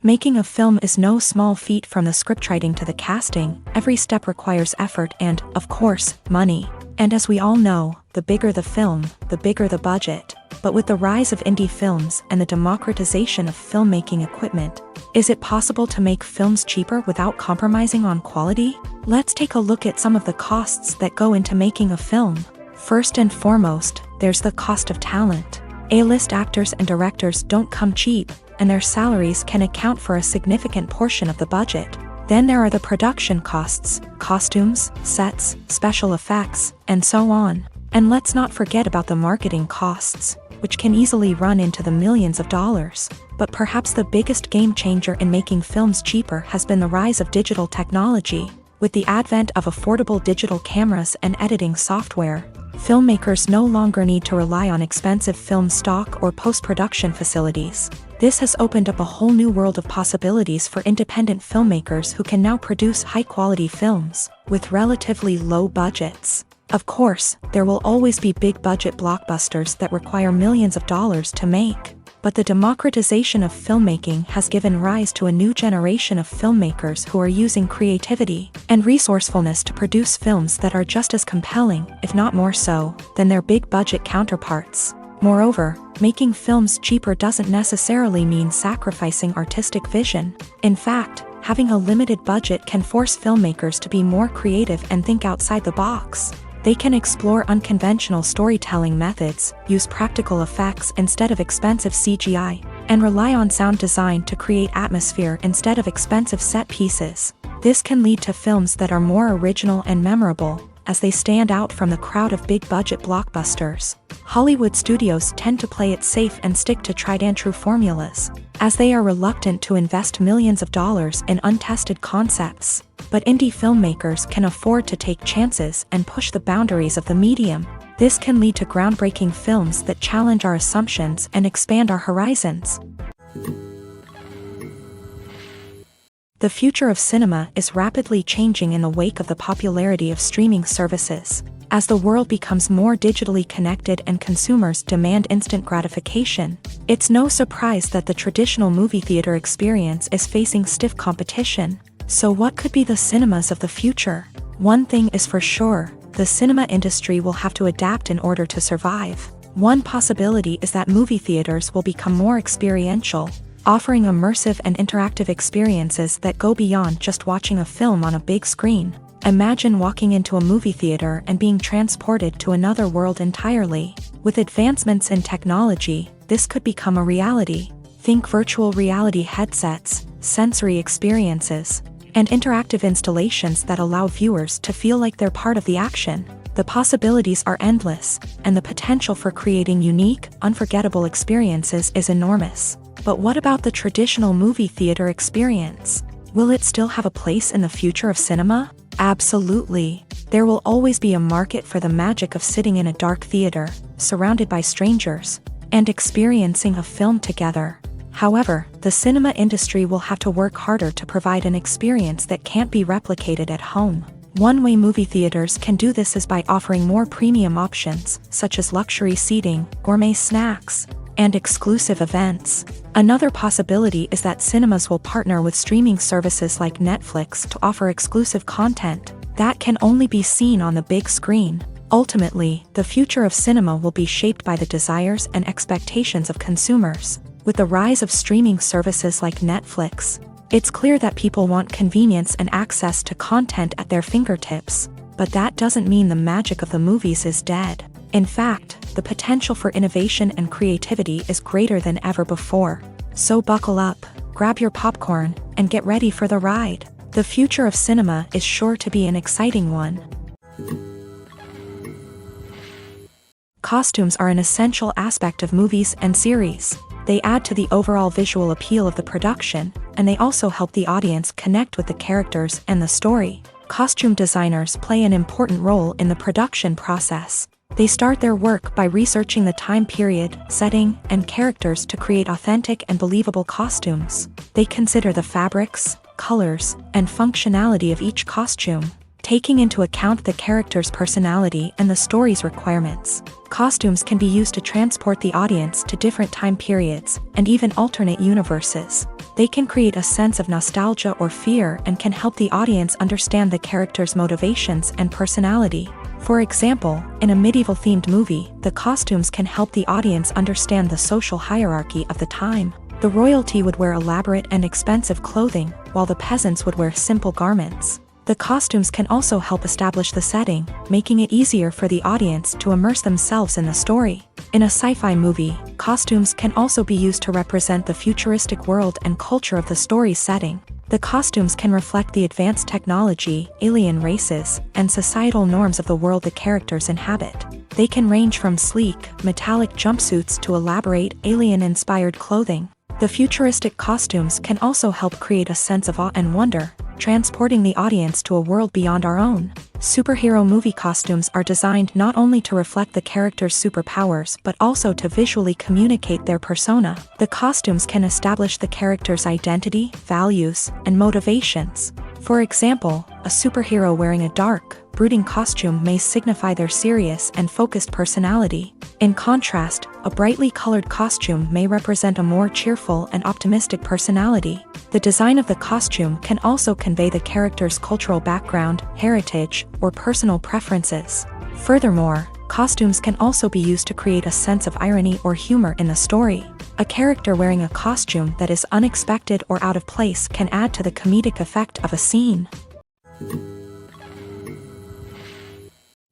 Making a film is no small feat. From the scriptwriting to the casting, every step requires effort and, of course, money. And as we all know, the bigger the film, the bigger the budget. But with the rise of indie films and the democratization of filmmaking equipment, is it possible to make films cheaper without compromising on quality? Let's take a look at some of the costs that go into making a film. First and foremost, there's the cost of talent. A-list actors and directors don't come cheap, and their salaries can account for a significant portion of the budget. Then there are the production costs, costumes, sets, special effects, and so on. And let's not forget about the marketing costs, which can easily run into the millions of dollars. But perhaps the biggest game changer in making films cheaper has been the rise of digital technology. With the advent of affordable digital cameras and editing software, filmmakers no longer need to rely on expensive film stock or post-production facilities. This has opened up a whole new world of possibilities for independent filmmakers who can now produce high-quality films with relatively low budgets. Of course, there will always be big-budget blockbusters that require millions of dollars to make. But the democratization of filmmaking has given rise to a new generation of filmmakers who are using creativity and resourcefulness to produce films that are just as compelling, if not more so, than their big-budget counterparts. Moreover, making films cheaper doesn't necessarily mean sacrificing artistic vision. In fact, having a limited budget can force filmmakers to be more creative and think outside the box. They can explore unconventional storytelling methods, use practical effects instead of expensive CGI, and rely on sound design to create atmosphere instead of expensive set pieces. This can lead to films that are more original and memorable, as they stand out from the crowd of big-budget blockbusters. Hollywood studios tend to play it safe and stick to tried-and-true formulas, as they are reluctant to invest millions of dollars in untested concepts. But indie filmmakers can afford to take chances and push the boundaries of the medium. This can lead to groundbreaking films that challenge our assumptions and expand our horizons. The future of cinema is rapidly changing in the wake of the popularity of streaming services. As the world becomes more digitally connected and consumers demand instant gratification, it's no surprise that the traditional movie theater experience is facing stiff competition. So what could be the cinemas of the future? One thing is for sure, the cinema industry will have to adapt in order to survive. One possibility is that movie theaters will become more experiential, offering immersive and interactive experiences that go beyond just watching a film on a big screen. Imagine walking into a movie theater and being transported to another world entirely. With advancements in technology, this could become a reality. Think virtual reality headsets, sensory experiences, and interactive installations that allow viewers to feel like they're part of the action. The possibilities are endless, and the potential for creating unique, unforgettable experiences is enormous. But what about the traditional movie theater experience? Will it still have a place in the future of cinema? Absolutely. There will always be a market for the magic of sitting in a dark theater, surrounded by strangers, and experiencing a film together. However, the cinema industry will have to work harder to provide an experience that can't be replicated at home. One way movie theaters can do this is by offering more premium options, such as luxury seating, gourmet snacks, and exclusive events. Another possibility is that cinemas will partner with streaming services like Netflix to offer exclusive content that can only be seen on the big screen. Ultimately, the future of cinema will be shaped by the desires and expectations of consumers. With the rise of streaming services like Netflix, it's clear that people want convenience and access to content at their fingertips. But that doesn't mean the magic of the movies is dead. In fact, the potential for innovation and creativity is greater than ever before. So buckle up, grab your popcorn, and get ready for the ride. The future of cinema is sure to be an exciting one. Costumes are an essential aspect of movies and series. They add to the overall visual appeal of the production, and they also help the audience connect with the characters and the story. Costume designers play an important role in the production process. They start their work by researching the time period, setting, and characters to create authentic and believable costumes. They consider the fabrics, colors, and functionality of each costume, taking into account the character's personality and the story's requirements. Costumes can be used to transport the audience to different time periods and even alternate universes. They can create a sense of nostalgia or fear and can help the audience understand the character's motivations and personality. For example, in a medieval-themed movie, the costumes can help the audience understand the social hierarchy of the time. The royalty would wear elaborate and expensive clothing, while the peasants would wear simple garments. The costumes can also help establish the setting, making it easier for the audience to immerse themselves in the story. In a sci-fi movie, costumes can also be used to represent the futuristic world and culture of the story's setting. The costumes can reflect the advanced technology, alien races, and societal norms of the world the characters inhabit. They can range from sleek, metallic jumpsuits to elaborate, alien-inspired clothing. The futuristic costumes can also help create a sense of awe and wonder, transporting the audience to a world beyond our own. Superhero movie costumes are designed not only to reflect the character's superpowers but also to visually communicate their persona. The costumes can establish the character's identity, values, and motivations. For example, a superhero wearing a dark, brooding costume may signify their serious and focused personality. In contrast, a brightly colored costume may represent a more cheerful and optimistic personality. The design of the costume can also convey the character's cultural background, heritage, or personal preferences. Furthermore, costumes can also be used to create a sense of irony or humor in the story. A character wearing a costume that is unexpected or out of place can add to the comedic effect of a scene.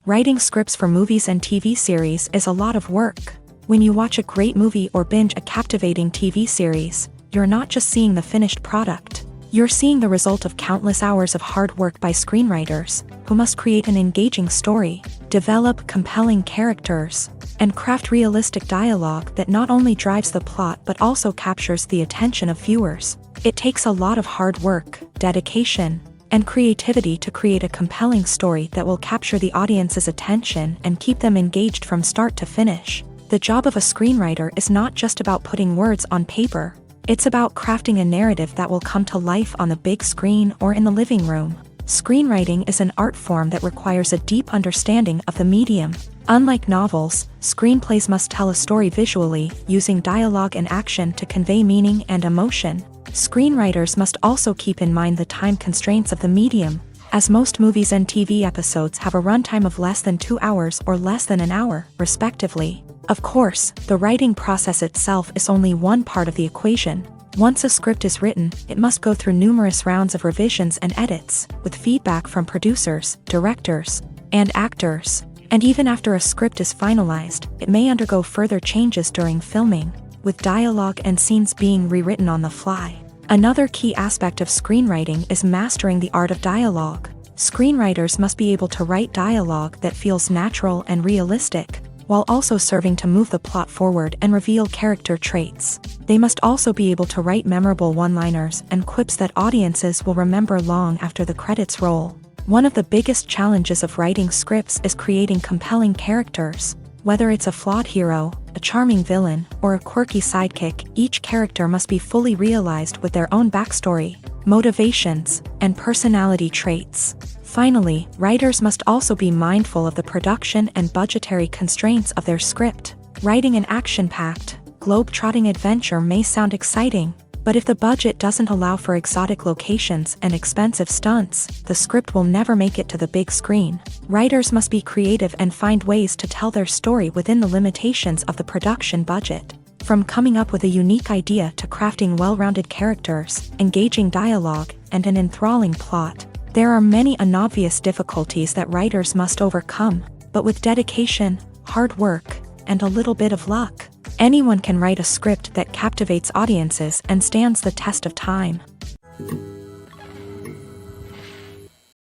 Writing scripts for movies and TV series is a lot of work. When you watch a great movie or binge a captivating TV series, you're not just seeing the finished product. You're seeing the result of countless hours of hard work by screenwriters, who must create an engaging story, develop compelling characters, and craft realistic dialogue that not only drives the plot but also captures the attention of viewers. It takes a lot of hard work, dedication, and creativity to create a compelling story that will capture the audience's attention and keep them engaged from start to finish. The job of a screenwriter is not just about putting words on paper. It's about crafting a narrative that will come to life on the big screen or in the living room. Screenwriting is an art form that requires a deep understanding of the medium. Unlike novels, screenplays must tell a story visually, using dialogue and action to convey meaning and emotion. Screenwriters must also keep in mind the time constraints of the medium, as most movies and TV episodes have a runtime of less than 2 hours or less than an hour, respectively. Of course, the writing process itself is only one part of the equation. Once a script is written, it must go through numerous rounds of revisions and edits, with feedback from producers, directors, and actors. And even after a script is finalized, it may undergo further changes during filming, with dialogue and scenes being rewritten on the fly. Another key aspect of screenwriting is mastering the art of dialogue. Screenwriters must be able to write dialogue that feels natural and realistic, while also serving to move the plot forward and reveal character traits. They must also be able to write memorable one-liners and quips that audiences will remember long after the credits roll. One of the biggest challenges of writing scripts is creating compelling characters. Whether it's a flawed hero, a charming villain, or a quirky sidekick, each character must be fully realized with their own backstory, motivations, and personality traits. Finally, writers must also be mindful of the production and budgetary constraints of their script. Writing an action-packed, globe-trotting adventure may sound exciting, but if the budget doesn't allow for exotic locations and expensive stunts, the script will never make it to the big screen. Writers must be creative and find ways to tell their story within the limitations of the production budget. From coming up with a unique idea to crafting well-rounded characters, engaging dialogue, and an enthralling plot, there are many unobvious difficulties that writers must overcome, but with dedication, hard work, and a little bit of luck, anyone can write a script that captivates audiences and stands the test of time.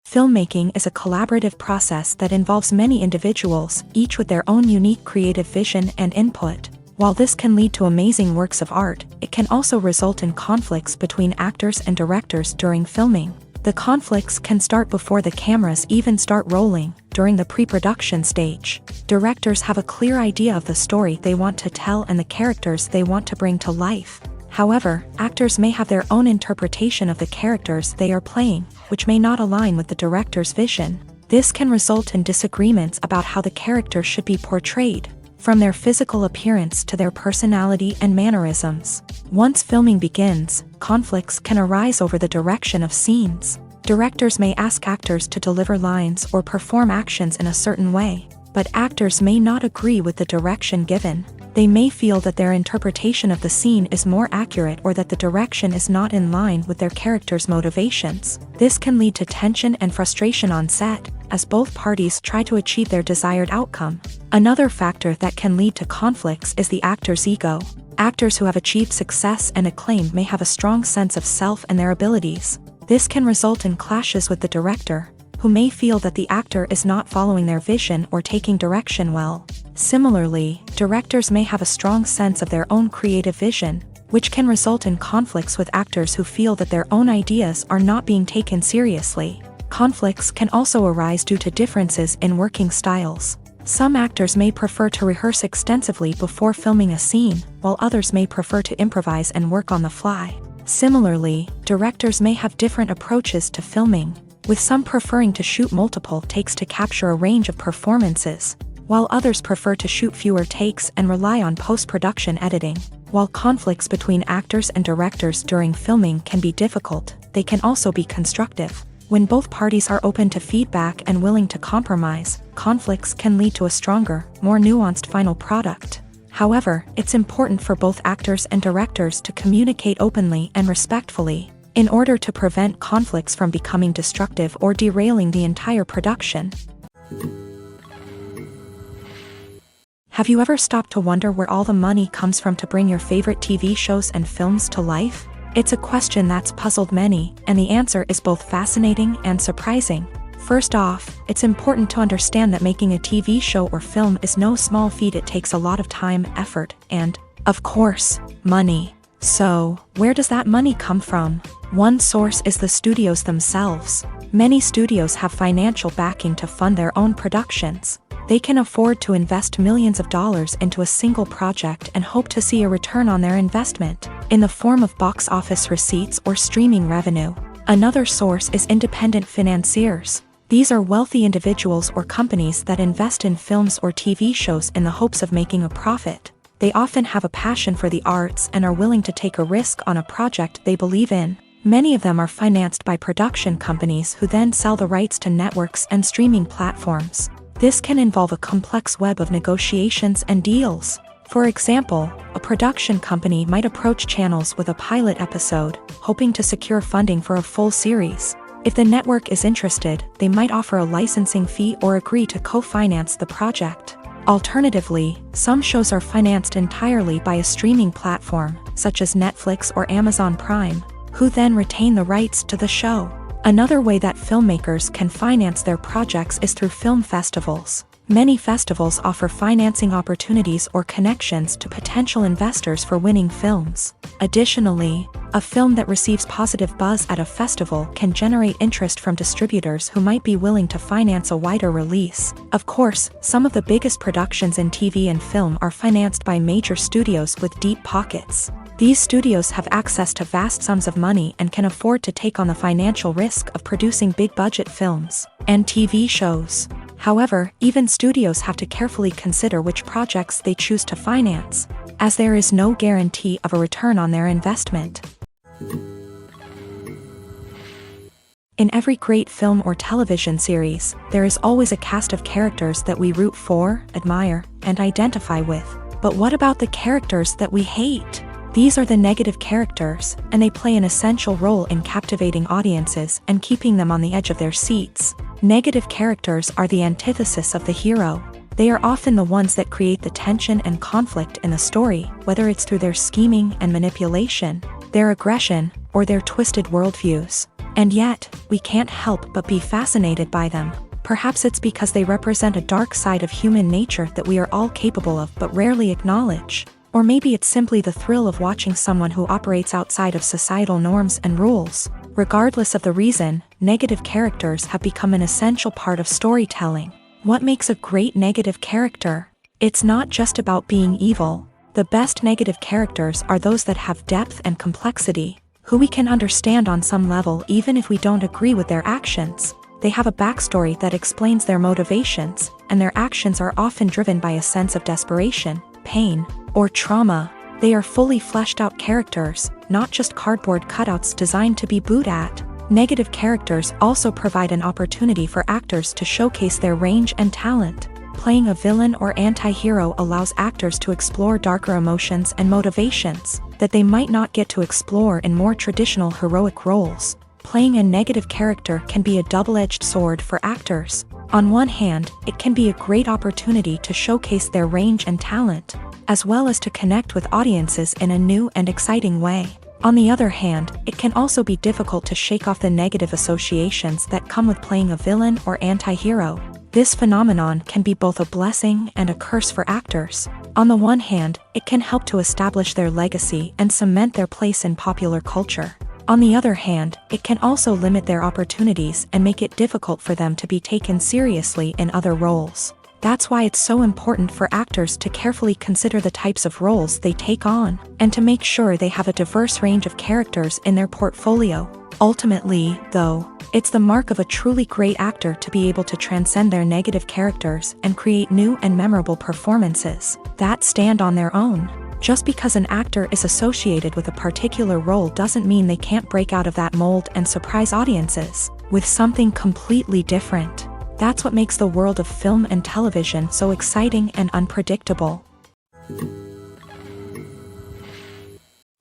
Filmmaking is a collaborative process that involves many individuals, each with their own unique creative vision and input. While this can lead to amazing works of art, it can also result in conflicts between actors and directors during filming. The conflicts can start before the cameras even start rolling, during the pre-production stage. Directors have a clear idea of the story they want to tell and the characters they want to bring to life. However, actors may have their own interpretation of the characters they are playing, which may not align with the director's vision. This can result in disagreements about how the character should be portrayed, from their physical appearance to their personality and mannerisms. Once filming begins, conflicts can arise over the direction of scenes. Directors may ask actors to deliver lines or perform actions in a certain way, but actors may not agree with the direction given. They may feel that their interpretation of the scene is more accurate or that the direction is not in line with their character's motivations. This can lead to tension and frustration on set, as both parties try to achieve their desired outcome. Another factor that can lead to conflicts is the actor's ego. Actors who have achieved success and acclaim may have a strong sense of self and their abilities. This can result in clashes with the director, who may feel that the actor is not following their vision or taking direction well. Similarly, directors may have a strong sense of their own creative vision, which can result in conflicts with actors who feel that their own ideas are not being taken seriously. Conflicts can also arise due to differences in working styles. Some actors may prefer to rehearse extensively before filming a scene, while others may prefer to improvise and work on the fly. Similarly, directors may have different approaches to filming, with some preferring to shoot multiple takes to capture a range of performances, while others prefer to shoot fewer takes and rely on post-production editing. While conflicts between actors and directors during filming can be difficult, they can also be constructive. When both parties are open to feedback and willing to compromise, conflicts can lead to a stronger, more nuanced final product. However, it's important for both actors and directors to communicate openly and respectfully, in order to prevent conflicts from becoming destructive or derailing the entire production. Have you ever stopped to wonder where all the money comes from to bring your favorite TV shows and films to life? It's a question that's puzzled many, and the answer is both fascinating and surprising. First off, it's important to understand that making a TV show or film is no small feat. It takes a lot of time, effort, and, of course, money. So, where does that money come from? One source is the studios themselves. Many studios have financial backing to fund their own productions. They can afford to invest millions of dollars into a single project and hope to see a return on their investment, in the form of box office receipts or streaming revenue. Another source is independent financiers. These are wealthy individuals or companies that invest in films or TV shows in the hopes of making a profit. They often have a passion for the arts and are willing to take a risk on a project they believe in. Many of them are financed by production companies who then sell the rights to networks and streaming platforms. This can involve a complex web of negotiations and deals. For example, a production company might approach channels with a pilot episode, hoping to secure funding for a full series. If the network is interested, they might offer a licensing fee or agree to co-finance the project. Alternatively, some shows are financed entirely by a streaming platform, such as Netflix or Amazon Prime, who then retain the rights to the show. Another way that filmmakers can finance their projects is through film festivals. Many festivals offer financing opportunities or connections to potential investors for winning films. Additionally, a film that receives positive buzz at a festival can generate interest from distributors who might be willing to finance a wider release. Of course, some of the biggest productions in TV and film are financed by major studios with deep pockets. These studios have access to vast sums of money and can afford to take on the financial risk of producing big-budget films and TV shows. However, even studios have to carefully consider which projects they choose to finance, as there is no guarantee of a return on their investment. In every great film or television series, there is always a cast of characters that we root for, admire, and identify with. But what about the characters that we hate? These are the negative characters, and they play an essential role in captivating audiences and keeping them on the edge of their seats. Negative characters are the antithesis of the hero. They are often the ones that create the tension and conflict in the story, whether it's through their scheming and manipulation, their aggression, or their twisted worldviews. And yet, we can't help but be fascinated by them. Perhaps it's because they represent a dark side of human nature that we are all capable of but rarely acknowledge. Or maybe it's simply the thrill of watching someone who operates outside of societal norms and rules. Regardless of the reason, negative characters have become an essential part of storytelling. What makes a great negative character? It's not just about being evil. The best negative characters are those that have depth and complexity, who we can understand on some level even if we don't agree with their actions. They have a backstory that explains their motivations, and their actions are often driven by a sense of desperation, pain, or trauma. They are fully fleshed out characters, not just cardboard cutouts designed to be booed at. Negative characters also provide an opportunity for actors to showcase their range and talent. Playing a villain or anti-hero allows actors to explore darker emotions and motivations that they might not get to explore in more traditional heroic roles. Playing a negative character can be a double-edged sword for actors. On one hand, it can be a great opportunity to showcase their range and talent, as well as to connect with audiences in a new and exciting way. On the other hand, it can also be difficult to shake off the negative associations that come with playing a villain or anti-hero. This phenomenon can be both a blessing and a curse for actors. On the one hand, it can help to establish their legacy and cement their place in popular culture. On the other hand, it can also limit their opportunities and make it difficult for them to be taken seriously in other roles. That's why it's so important for actors to carefully consider the types of roles they take on, and to make sure they have a diverse range of characters in their portfolio. Ultimately, though, it's the mark of a truly great actor to be able to transcend their negative characters and create new and memorable performances that stand on their own. Just because an actor is associated with a particular role doesn't mean they can't break out of that mold and surprise audiences with something completely different. That's what makes the world of film and television so exciting and unpredictable.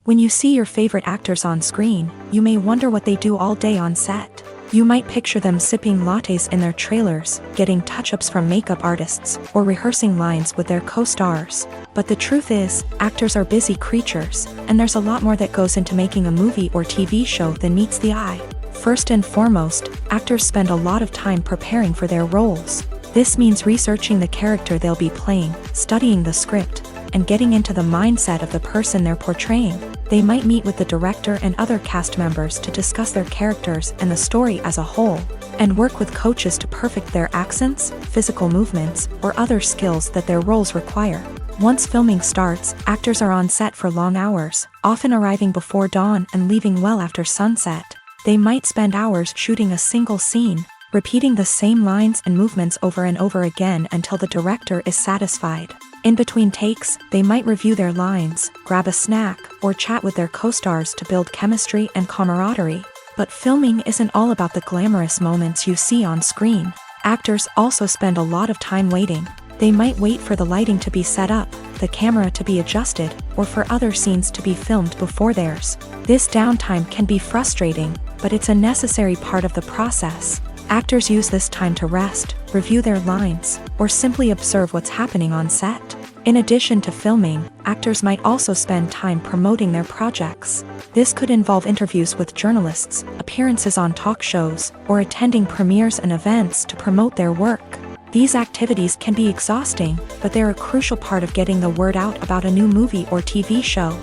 When you see your favorite actors on screen, you may wonder what they do all day on set. You might picture them sipping lattes in their trailers, getting touch-ups from makeup artists, or rehearsing lines with their co-stars. But the truth is, actors are busy creatures, and there's a lot more that goes into making a movie or TV show than meets the eye. First and foremost, actors spend a lot of time preparing for their roles. This means researching the character they'll be playing, studying the script, and getting into the mindset of the person they're portraying. They might meet with the director and other cast members to discuss their characters and the story as a whole, and work with coaches to perfect their accents, physical movements, or other skills that their roles require. Once filming starts, actors are on set for long hours, often arriving before dawn and leaving well after sunset. They might spend hours shooting a single scene, repeating the same lines and movements over and over again until the director is satisfied. In between takes, they might review their lines, grab a snack, or chat with their co-stars to build chemistry and camaraderie. But filming isn't all about the glamorous moments you see on screen. Actors also spend a lot of time waiting. They might wait for the lighting to be set up, the camera to be adjusted, or for other scenes to be filmed before theirs. This downtime can be frustrating, but it's a necessary part of the process. Actors use this time to rest, review their lines, or simply observe what's happening on set. In addition to filming, actors might also spend time promoting their projects. This could involve interviews with journalists, appearances on talk shows, or attending premieres and events to promote their work. These activities can be exhausting, but they're a crucial part of getting the word out about a new movie or TV show.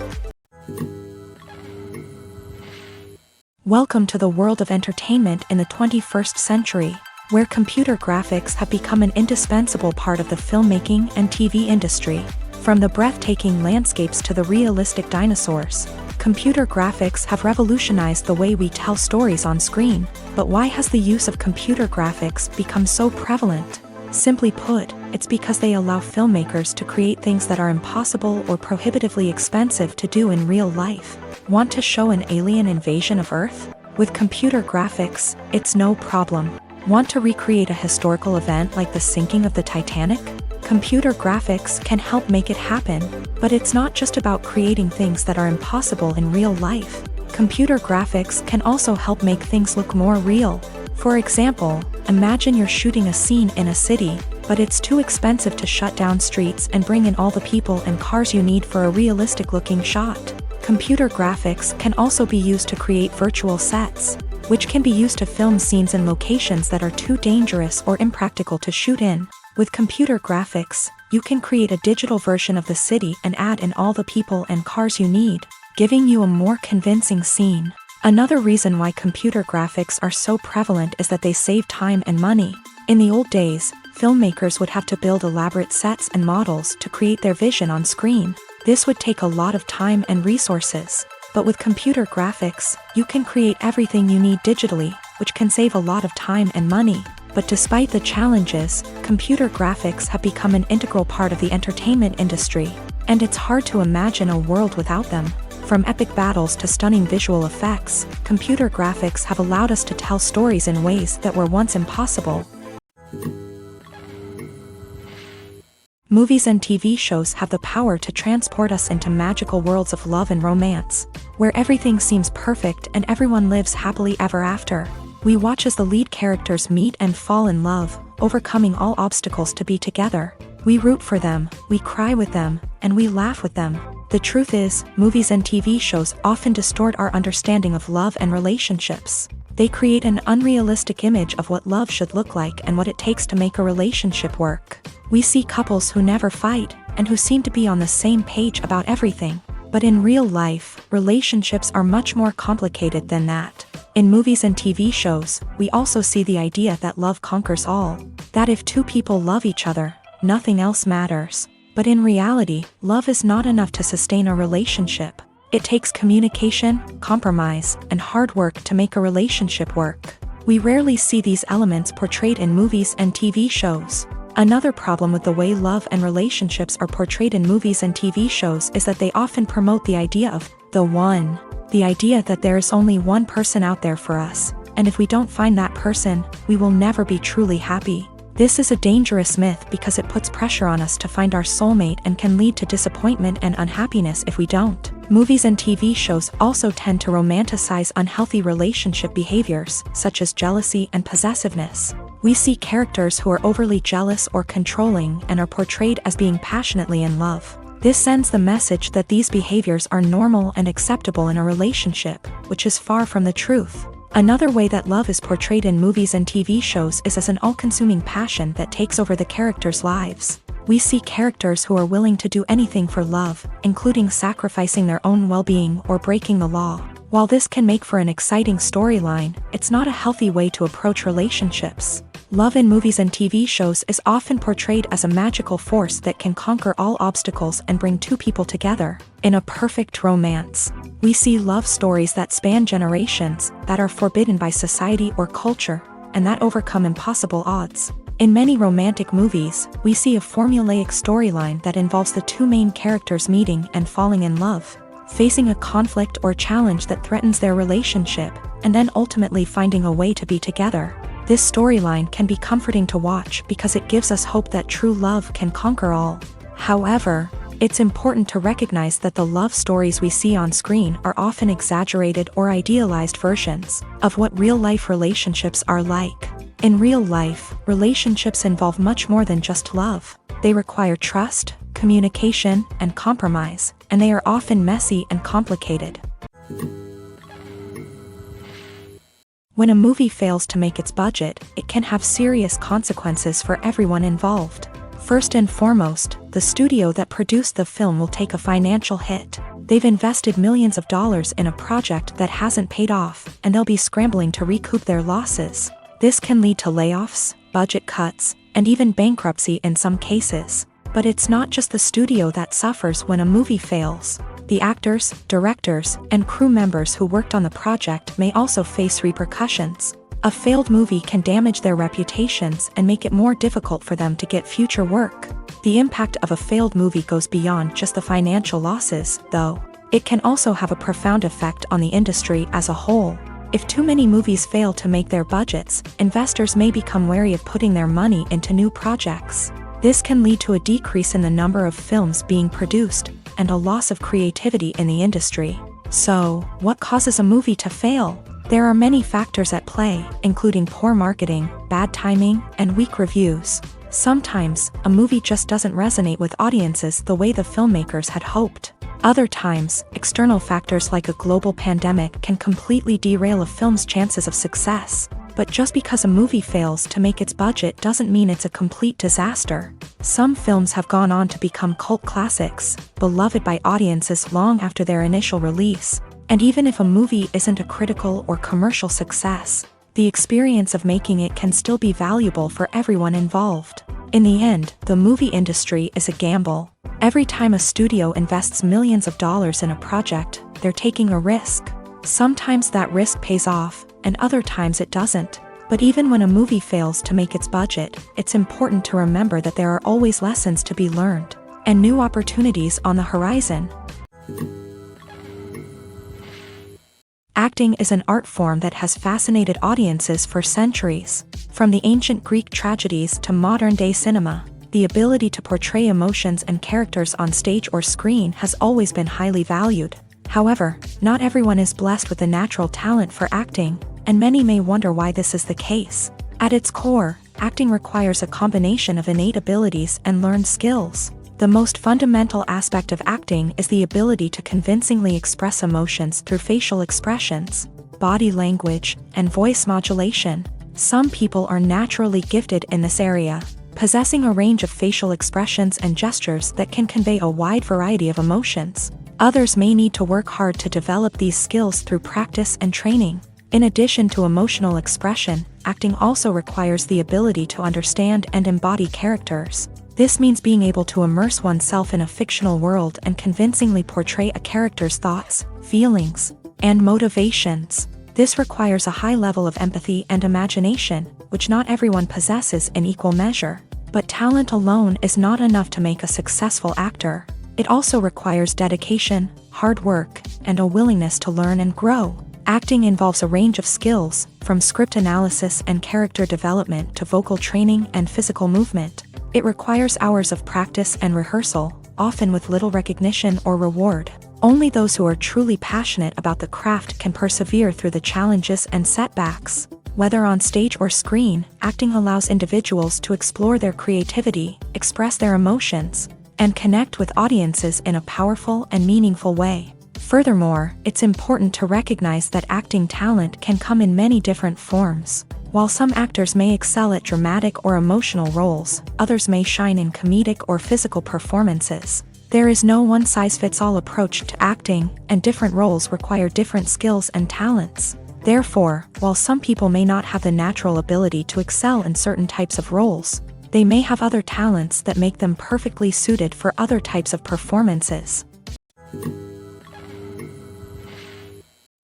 Welcome to the world of entertainment in the 21st century, where computer graphics have become an indispensable part of the filmmaking and TV industry. From the breathtaking landscapes to the realistic dinosaurs, computer graphics have revolutionized the way we tell stories on screen. But why has the use of computer graphics become so prevalent? Simply put, it's because they allow filmmakers to create things that are impossible or prohibitively expensive to do in real life. Want to show an alien invasion of Earth? With computer graphics, it's no problem. Want to recreate a historical event like the sinking of the Titanic? Computer graphics can help make it happen, but it's not just about creating things that are impossible in real life. Computer graphics can also help make things look more real. For example, imagine you're shooting a scene in a city, but it's too expensive to shut down streets and bring in all the people and cars you need for a realistic-looking shot. Computer graphics can also be used to create virtual sets, which can be used to film scenes in locations that are too dangerous or impractical to shoot in. With computer graphics, you can create a digital version of the city and add in all the people and cars you need, giving you a more convincing scene. Another reason why computer graphics are so prevalent is that they save time and money. In the old days, filmmakers would have to build elaborate sets and models to create their vision on screen. This would take a lot of time and resources. But with computer graphics, you can create everything you need digitally, which can save a lot of time and money. But despite the challenges, computer graphics have become an integral part of the entertainment industry, and it's hard to imagine a world without them. From epic battles to stunning visual effects, computer graphics have allowed us to tell stories in ways that were once impossible. Movies and TV shows have the power to transport us into magical worlds of love and romance, where everything seems perfect and everyone lives happily ever after. We watch as the lead characters meet and fall in love, overcoming all obstacles to be together. We root for them, we cry with them, and we laugh with them. The truth is, movies and TV shows often distort our understanding of love and relationships. They create an unrealistic image of what love should look like and what it takes to make a relationship work. We see couples who never fight, and who seem to be on the same page about everything. But in real life, relationships are much more complicated than that. In movies and TV shows, we also see the idea that love conquers all. That if two people love each other, nothing else matters. But in reality, love is not enough to sustain a relationship. It takes communication, compromise, and hard work to make a relationship work. We rarely see these elements portrayed in movies and TV shows. Another problem with the way love and relationships are portrayed in movies and TV shows is that they often promote the idea of the one. The idea that there is only one person out there for us, and if we don't find that person, we will never be truly happy. This is a dangerous myth because it puts pressure on us to find our soulmate and can lead to disappointment and unhappiness if we don't. Movies and TV shows also tend to romanticize unhealthy relationship behaviors, such as jealousy and possessiveness. We see characters who are overly jealous or controlling and are portrayed as being passionately in love. This sends the message that these behaviors are normal and acceptable in a relationship, which is far from the truth. Another way that love is portrayed in movies and TV shows is as an all-consuming passion that takes over the characters' lives. We see characters who are willing to do anything for love, including sacrificing their own well-being or breaking the law. While this can make for an exciting storyline, it's not a healthy way to approach relationships. Love in movies and TV shows is often portrayed as a magical force that can conquer all obstacles and bring two people together. In a perfect romance, we see love stories that span generations, that are forbidden by society or culture, and that overcome impossible odds. In many romantic movies, we see a formulaic storyline that involves the two main characters meeting and falling in love, facing a conflict or challenge that threatens their relationship, and then ultimately finding a way to be together. This storyline can be comforting to watch because it gives us hope that true love can conquer all. However, it's important to recognize that the love stories we see on screen are often exaggerated or idealized versions of what real-life relationships are like. In real life, relationships involve much more than just love. They require trust, communication, and compromise, and they are often messy and complicated. When a movie fails to make its budget, it can have serious consequences for everyone involved. First and foremost, the studio that produced the film will take a financial hit. They've invested millions of dollars in a project that hasn't paid off, and they'll be scrambling to recoup their losses. This can lead to layoffs, budget cuts, and even bankruptcy in some cases. But it's not just the studio that suffers when a movie fails. The actors, directors, and crew members who worked on the project may also face repercussions. A failed movie can damage their reputations and make it more difficult for them to get future work. The impact of a failed movie goes beyond just the financial losses, though. It can also have a profound effect on the industry as a whole. If too many movies fail to make their budgets, investors may become wary of putting their money into new projects. This can lead to a decrease in the number of films being produced, and a loss of creativity in the industry. So, what causes a movie to fail? There are many factors at play, including poor marketing, bad timing, and weak reviews. Sometimes, a movie just doesn't resonate with audiences the way the filmmakers had hoped. Other times, external factors like a global pandemic can completely derail a film's chances of success. But just because a movie fails to make its budget doesn't mean it's a complete disaster. Some films have gone on to become cult classics, beloved by audiences long after their initial release. And even if a movie isn't a critical or commercial success, the experience of making it can still be valuable for everyone involved. In the end, the movie industry is a gamble. Every time a studio invests millions of dollars in a project, they're taking a risk. Sometimes that risk pays off, and other times it doesn't. But even when a movie fails to make its budget, it's important to remember that there are always lessons to be learned, and new opportunities on the horizon. Acting is an art form that has fascinated audiences for centuries. From the ancient Greek tragedies to modern-day cinema, the ability to portray emotions and characters on stage or screen has always been highly valued. However, not everyone is blessed with a natural talent for acting, and many may wonder why this is the case. At its core, acting requires a combination of innate abilities and learned skills. The most fundamental aspect of acting is the ability to convincingly express emotions through facial expressions, body language, and voice modulation. Some people are naturally gifted in this area, possessing a range of facial expressions and gestures that can convey a wide variety of emotions. Others may need to work hard to develop these skills through practice and training. In addition to emotional expression, acting also requires the ability to understand and embody characters. This means being able to immerse oneself in a fictional world and convincingly portray a character's thoughts, feelings, and motivations. This requires a high level of empathy and imagination, which not everyone possesses in equal measure. But talent alone is not enough to make a successful actor. It also requires dedication, hard work, and a willingness to learn and grow. Acting involves a range of skills, from script analysis and character development to vocal training and physical movement. It requires hours of practice and rehearsal, often with little recognition or reward. Only those who are truly passionate about the craft can persevere through the challenges and setbacks. Whether on stage or screen, acting allows individuals to explore their creativity, express their emotions, and connect with audiences in a powerful and meaningful way. Furthermore, it's important to recognize that acting talent can come in many different forms. While some actors may excel at dramatic or emotional roles, others may shine in comedic or physical performances. There is no one-size-fits-all approach to acting, and different roles require different skills and talents. Therefore, while some people may not have the natural ability to excel in certain types of roles, they may have other talents that make them perfectly suited for other types of performances.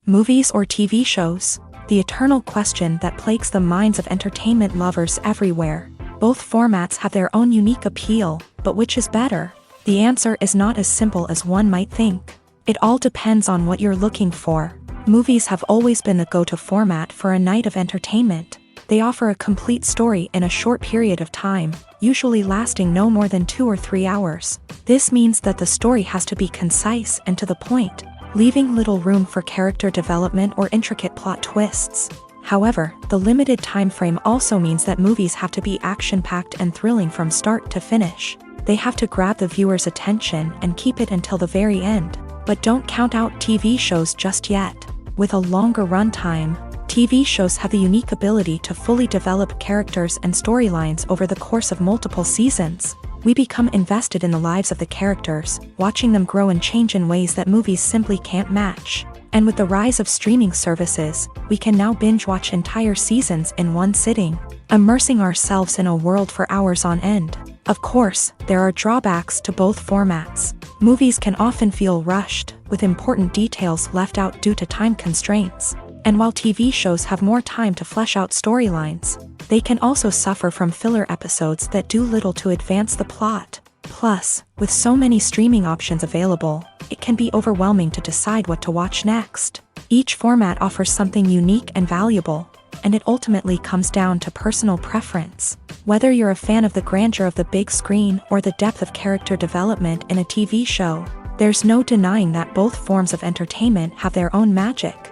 Movies or TV shows? The eternal question that plagues the minds of entertainment lovers everywhere. Both formats have their own unique appeal, but which is better? The answer is not as simple as one might think. It all depends on what you're looking for. Movies have always been the go-to format for a night of entertainment. They offer a complete story in a short period of time, usually lasting no more than 2 or 3 hours. This means that the story has to be concise and to the point, leaving little room for character development or intricate plot twists. However, the limited time frame also means that movies have to be action-packed and thrilling from start to finish. They have to grab the viewer's attention and keep it until the very end. But don't count out TV shows just yet. With a longer runtime, TV shows have the unique ability to fully develop characters and storylines over the course of multiple seasons. We become invested in the lives of the characters, watching them grow and change in ways that movies simply can't match. And with the rise of streaming services, we can now binge-watch entire seasons in one sitting, immersing ourselves in a world for hours on end. Of course, there are drawbacks to both formats. Movies can often feel rushed, with important details left out due to time constraints. And while TV shows have more time to flesh out storylines, they can also suffer from filler episodes that do little to advance the plot. Plus, with so many streaming options available, it can be overwhelming to decide what to watch next. Each format offers something unique and valuable, and it ultimately comes down to personal preference. Whether you're a fan of the grandeur of the big screen or the depth of character development in a TV show, there's no denying that both forms of entertainment have their own magic.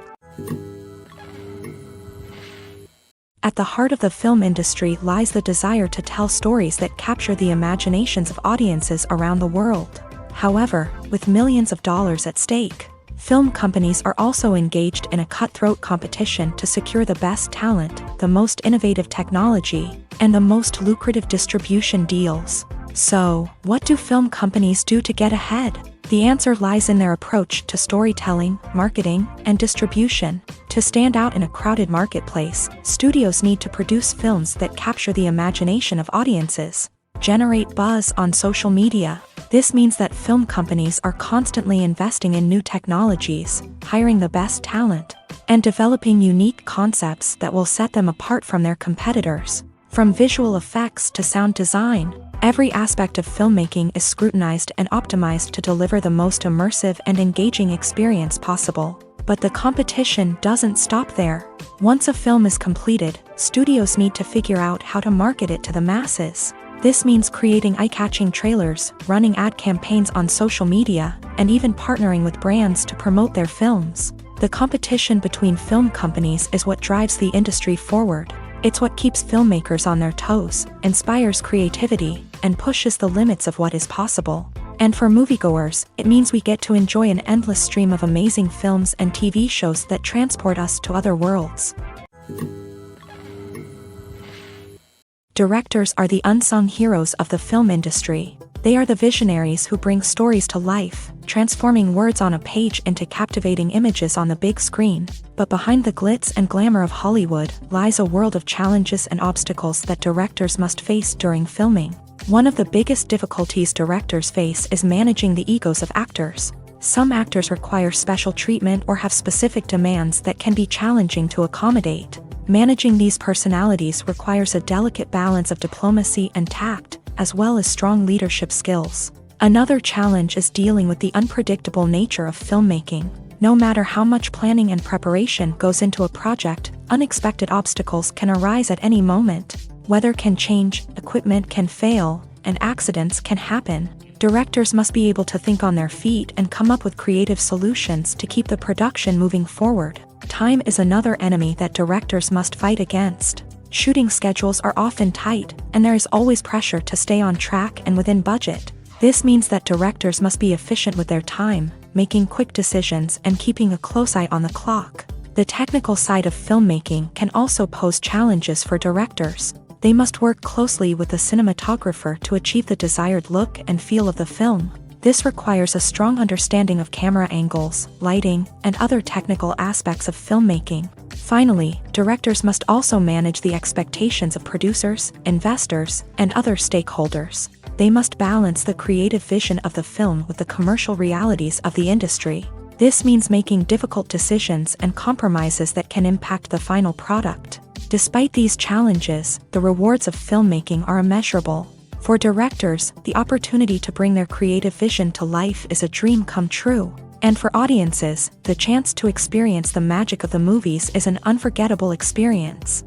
At the heart of the film industry lies the desire to tell stories that capture the imaginations of audiences around the world. However, with millions of dollars at stake, film companies are also engaged in a cutthroat competition to secure the best talent, the most innovative technology, and the most lucrative distribution deals. So, what do film companies do to get ahead? The answer lies in their approach to storytelling, marketing, and distribution. To stand out in a crowded marketplace, studios need to produce films that capture the imagination of audiences, generate buzz on social media. This means that film companies are constantly investing in new technologies, hiring the best talent, and developing unique concepts that will set them apart from their competitors. From visual effects to sound design, every aspect of filmmaking is scrutinized and optimized to deliver the most immersive and engaging experience possible. But the competition doesn't stop there. Once a film is completed, studios need to figure out how to market it to the masses. This means creating eye-catching trailers, running ad campaigns on social media, and even partnering with brands to promote their films. The competition between film companies is what drives the industry forward. It's what keeps filmmakers on their toes, inspires creativity, and pushes the limits of what is possible. And for moviegoers, it means we get to enjoy an endless stream of amazing films and TV shows that transport us to other worlds. Directors are the unsung heroes of the film industry. They are the visionaries who bring stories to life, transforming words on a page into captivating images on the big screen. But behind the glitz and glamour of Hollywood lies a world of challenges and obstacles that directors must face during filming. One of the biggest difficulties directors face is managing the egos of actors. Some actors require special treatment or have specific demands that can be challenging to accommodate. Managing these personalities requires a delicate balance of diplomacy and tact, as well as strong leadership skills. Another challenge is dealing with the unpredictable nature of filmmaking. No matter how much planning and preparation goes into a project, unexpected obstacles can arise at any moment. Weather can change, equipment can fail, and accidents can happen. Directors must be able to think on their feet and come up with creative solutions to keep the production moving forward. Time is another enemy that directors must fight against. Shooting schedules are often tight, and there is always pressure to stay on track and within budget. This means that directors must be efficient with their time, making quick decisions and keeping a close eye on the clock. The technical side of filmmaking can also pose challenges for directors. They must work closely with the cinematographer to achieve the desired look and feel of the film. This requires a strong understanding of camera angles, lighting, and other technical aspects of filmmaking. Finally, directors must also manage the expectations of producers, investors, and other stakeholders. They must balance the creative vision of the film with the commercial realities of the industry. This means making difficult decisions and compromises that can impact the final product. Despite these challenges, the rewards of filmmaking are immeasurable. For directors, the opportunity to bring their creative vision to life is a dream come true. And for audiences, the chance to experience the magic of the movies is an unforgettable experience.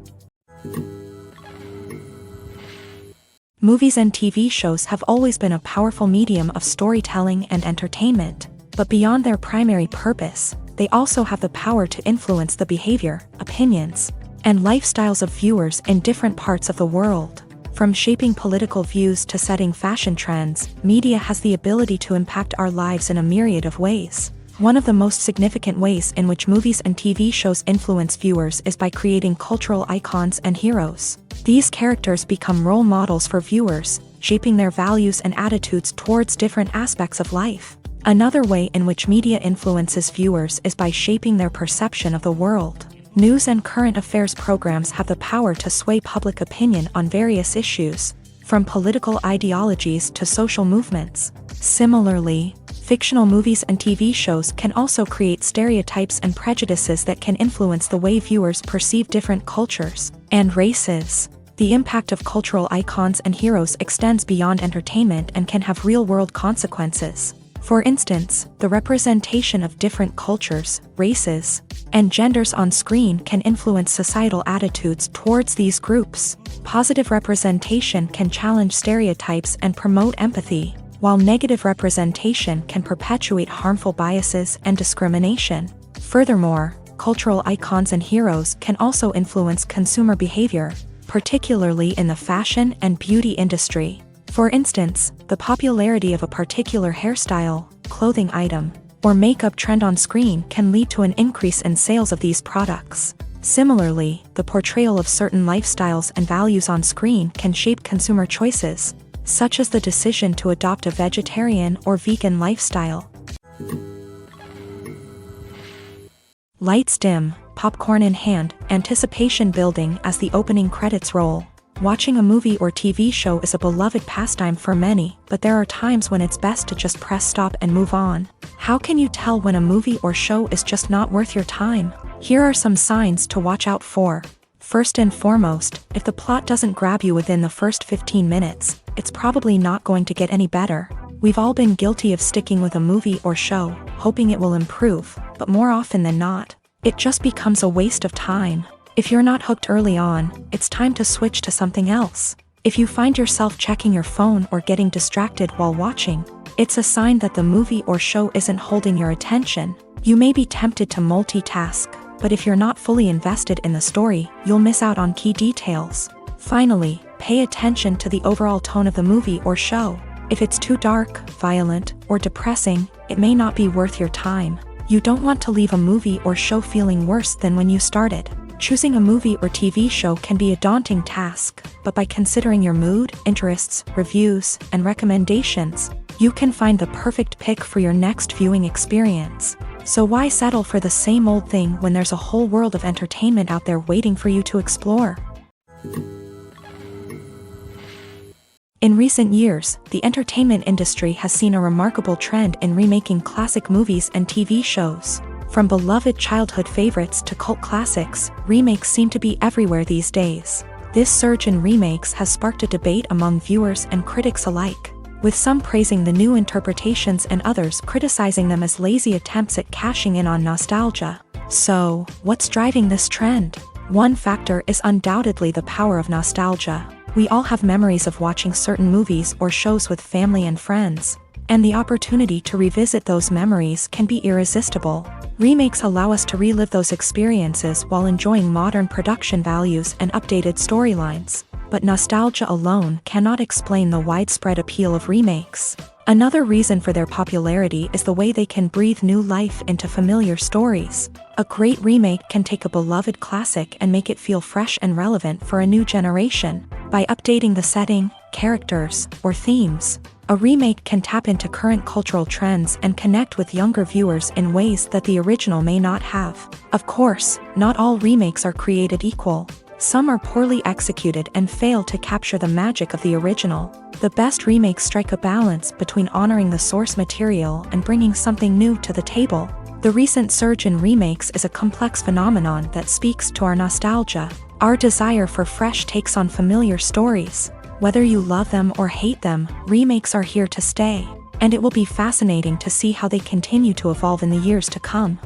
Movies and TV shows have always been a powerful medium of storytelling and entertainment. But beyond their primary purpose, they also have the power to influence the behavior, opinions, and lifestyles of viewers in different parts of the world. From shaping political views to setting fashion trends, media has the ability to impact our lives in a myriad of ways. One of the most significant ways in which movies and TV shows influence viewers is by creating cultural icons and heroes. These characters become role models for viewers, shaping their values and attitudes towards different aspects of life. Another way in which media influences viewers is by shaping their perception of the world. News and current affairs programs have the power to sway public opinion on various issues, from political ideologies to social movements. Similarly, fictional movies and TV shows can also create stereotypes and prejudices that can influence the way viewers perceive different cultures and races. The impact of cultural icons and heroes extends beyond entertainment and can have real-world consequences. For instance, the representation of different cultures, races, and genders on screen can influence societal attitudes towards these groups. Positive representation can challenge stereotypes and promote empathy, while negative representation can perpetuate harmful biases and discrimination. Furthermore, cultural icons and heroes can also influence consumer behavior, particularly in the fashion and beauty industry. For instance, the popularity of a particular hairstyle, clothing item, or makeup trend on screen can lead to an increase in sales of these products. Similarly, the portrayal of certain lifestyles and values on screen can shape consumer choices, such as the decision to adopt a vegetarian or vegan lifestyle. Lights dim, popcorn in hand, anticipation building as the opening credits roll. Watching a movie or TV show is a beloved pastime for many, but there are times when it's best to just press stop and move on. How can you tell when a movie or show is just not worth your time? Here are some signs to watch out for. First and foremost, if the plot doesn't grab you within the first 15 minutes, it's probably not going to get any better. We've all been guilty of sticking with a movie or show, hoping it will improve, but more often than not, it just becomes a waste of time. If you're not hooked early on, it's time to switch to something else. If you find yourself checking your phone or getting distracted while watching, it's a sign that the movie or show isn't holding your attention. You may be tempted to multitask, but if you're not fully invested in the story, you'll miss out on key details. Finally, pay attention to the overall tone of the movie or show. If it's too dark, violent, or depressing, it may not be worth your time. You don't want to leave a movie or show feeling worse than when you started. Choosing a movie or TV show can be a daunting task, but by considering your mood, interests, reviews, and recommendations, you can find the perfect pick for your next viewing experience. So why settle for the same old thing when there's a whole world of entertainment out there waiting for you to explore? In recent years, the entertainment industry has seen a remarkable trend in remaking classic movies and TV shows. From beloved childhood favorites to cult classics, remakes seem to be everywhere these days. This surge in remakes has sparked a debate among viewers and critics alike, with some praising the new interpretations and others criticizing them as lazy attempts at cashing in on nostalgia. So, what's driving this trend? One factor is undoubtedly the power of nostalgia. We all have memories of watching certain movies or shows with family and friends, and the opportunity to revisit those memories can be irresistible. Remakes allow us to relive those experiences while enjoying modern production values and updated storylines, but nostalgia alone cannot explain the widespread appeal of remakes. Another reason for their popularity is the way they can breathe new life into familiar stories. A great remake can take a beloved classic and make it feel fresh and relevant for a new generation. By updating the setting, characters, or themes, a remake can tap into current cultural trends and connect with younger viewers in ways that the original may not have. Of course, not all remakes are created equal. Some are poorly executed and fail to capture the magic of the original. The best remakes strike a balance between honoring the source material and bringing something new to the table. The recent surge in remakes is a complex phenomenon that speaks to our nostalgia, our desire for fresh takes on familiar stories. Whether you love them or hate them, remakes are here to stay, and it will be fascinating to see how they continue to evolve in the years to come.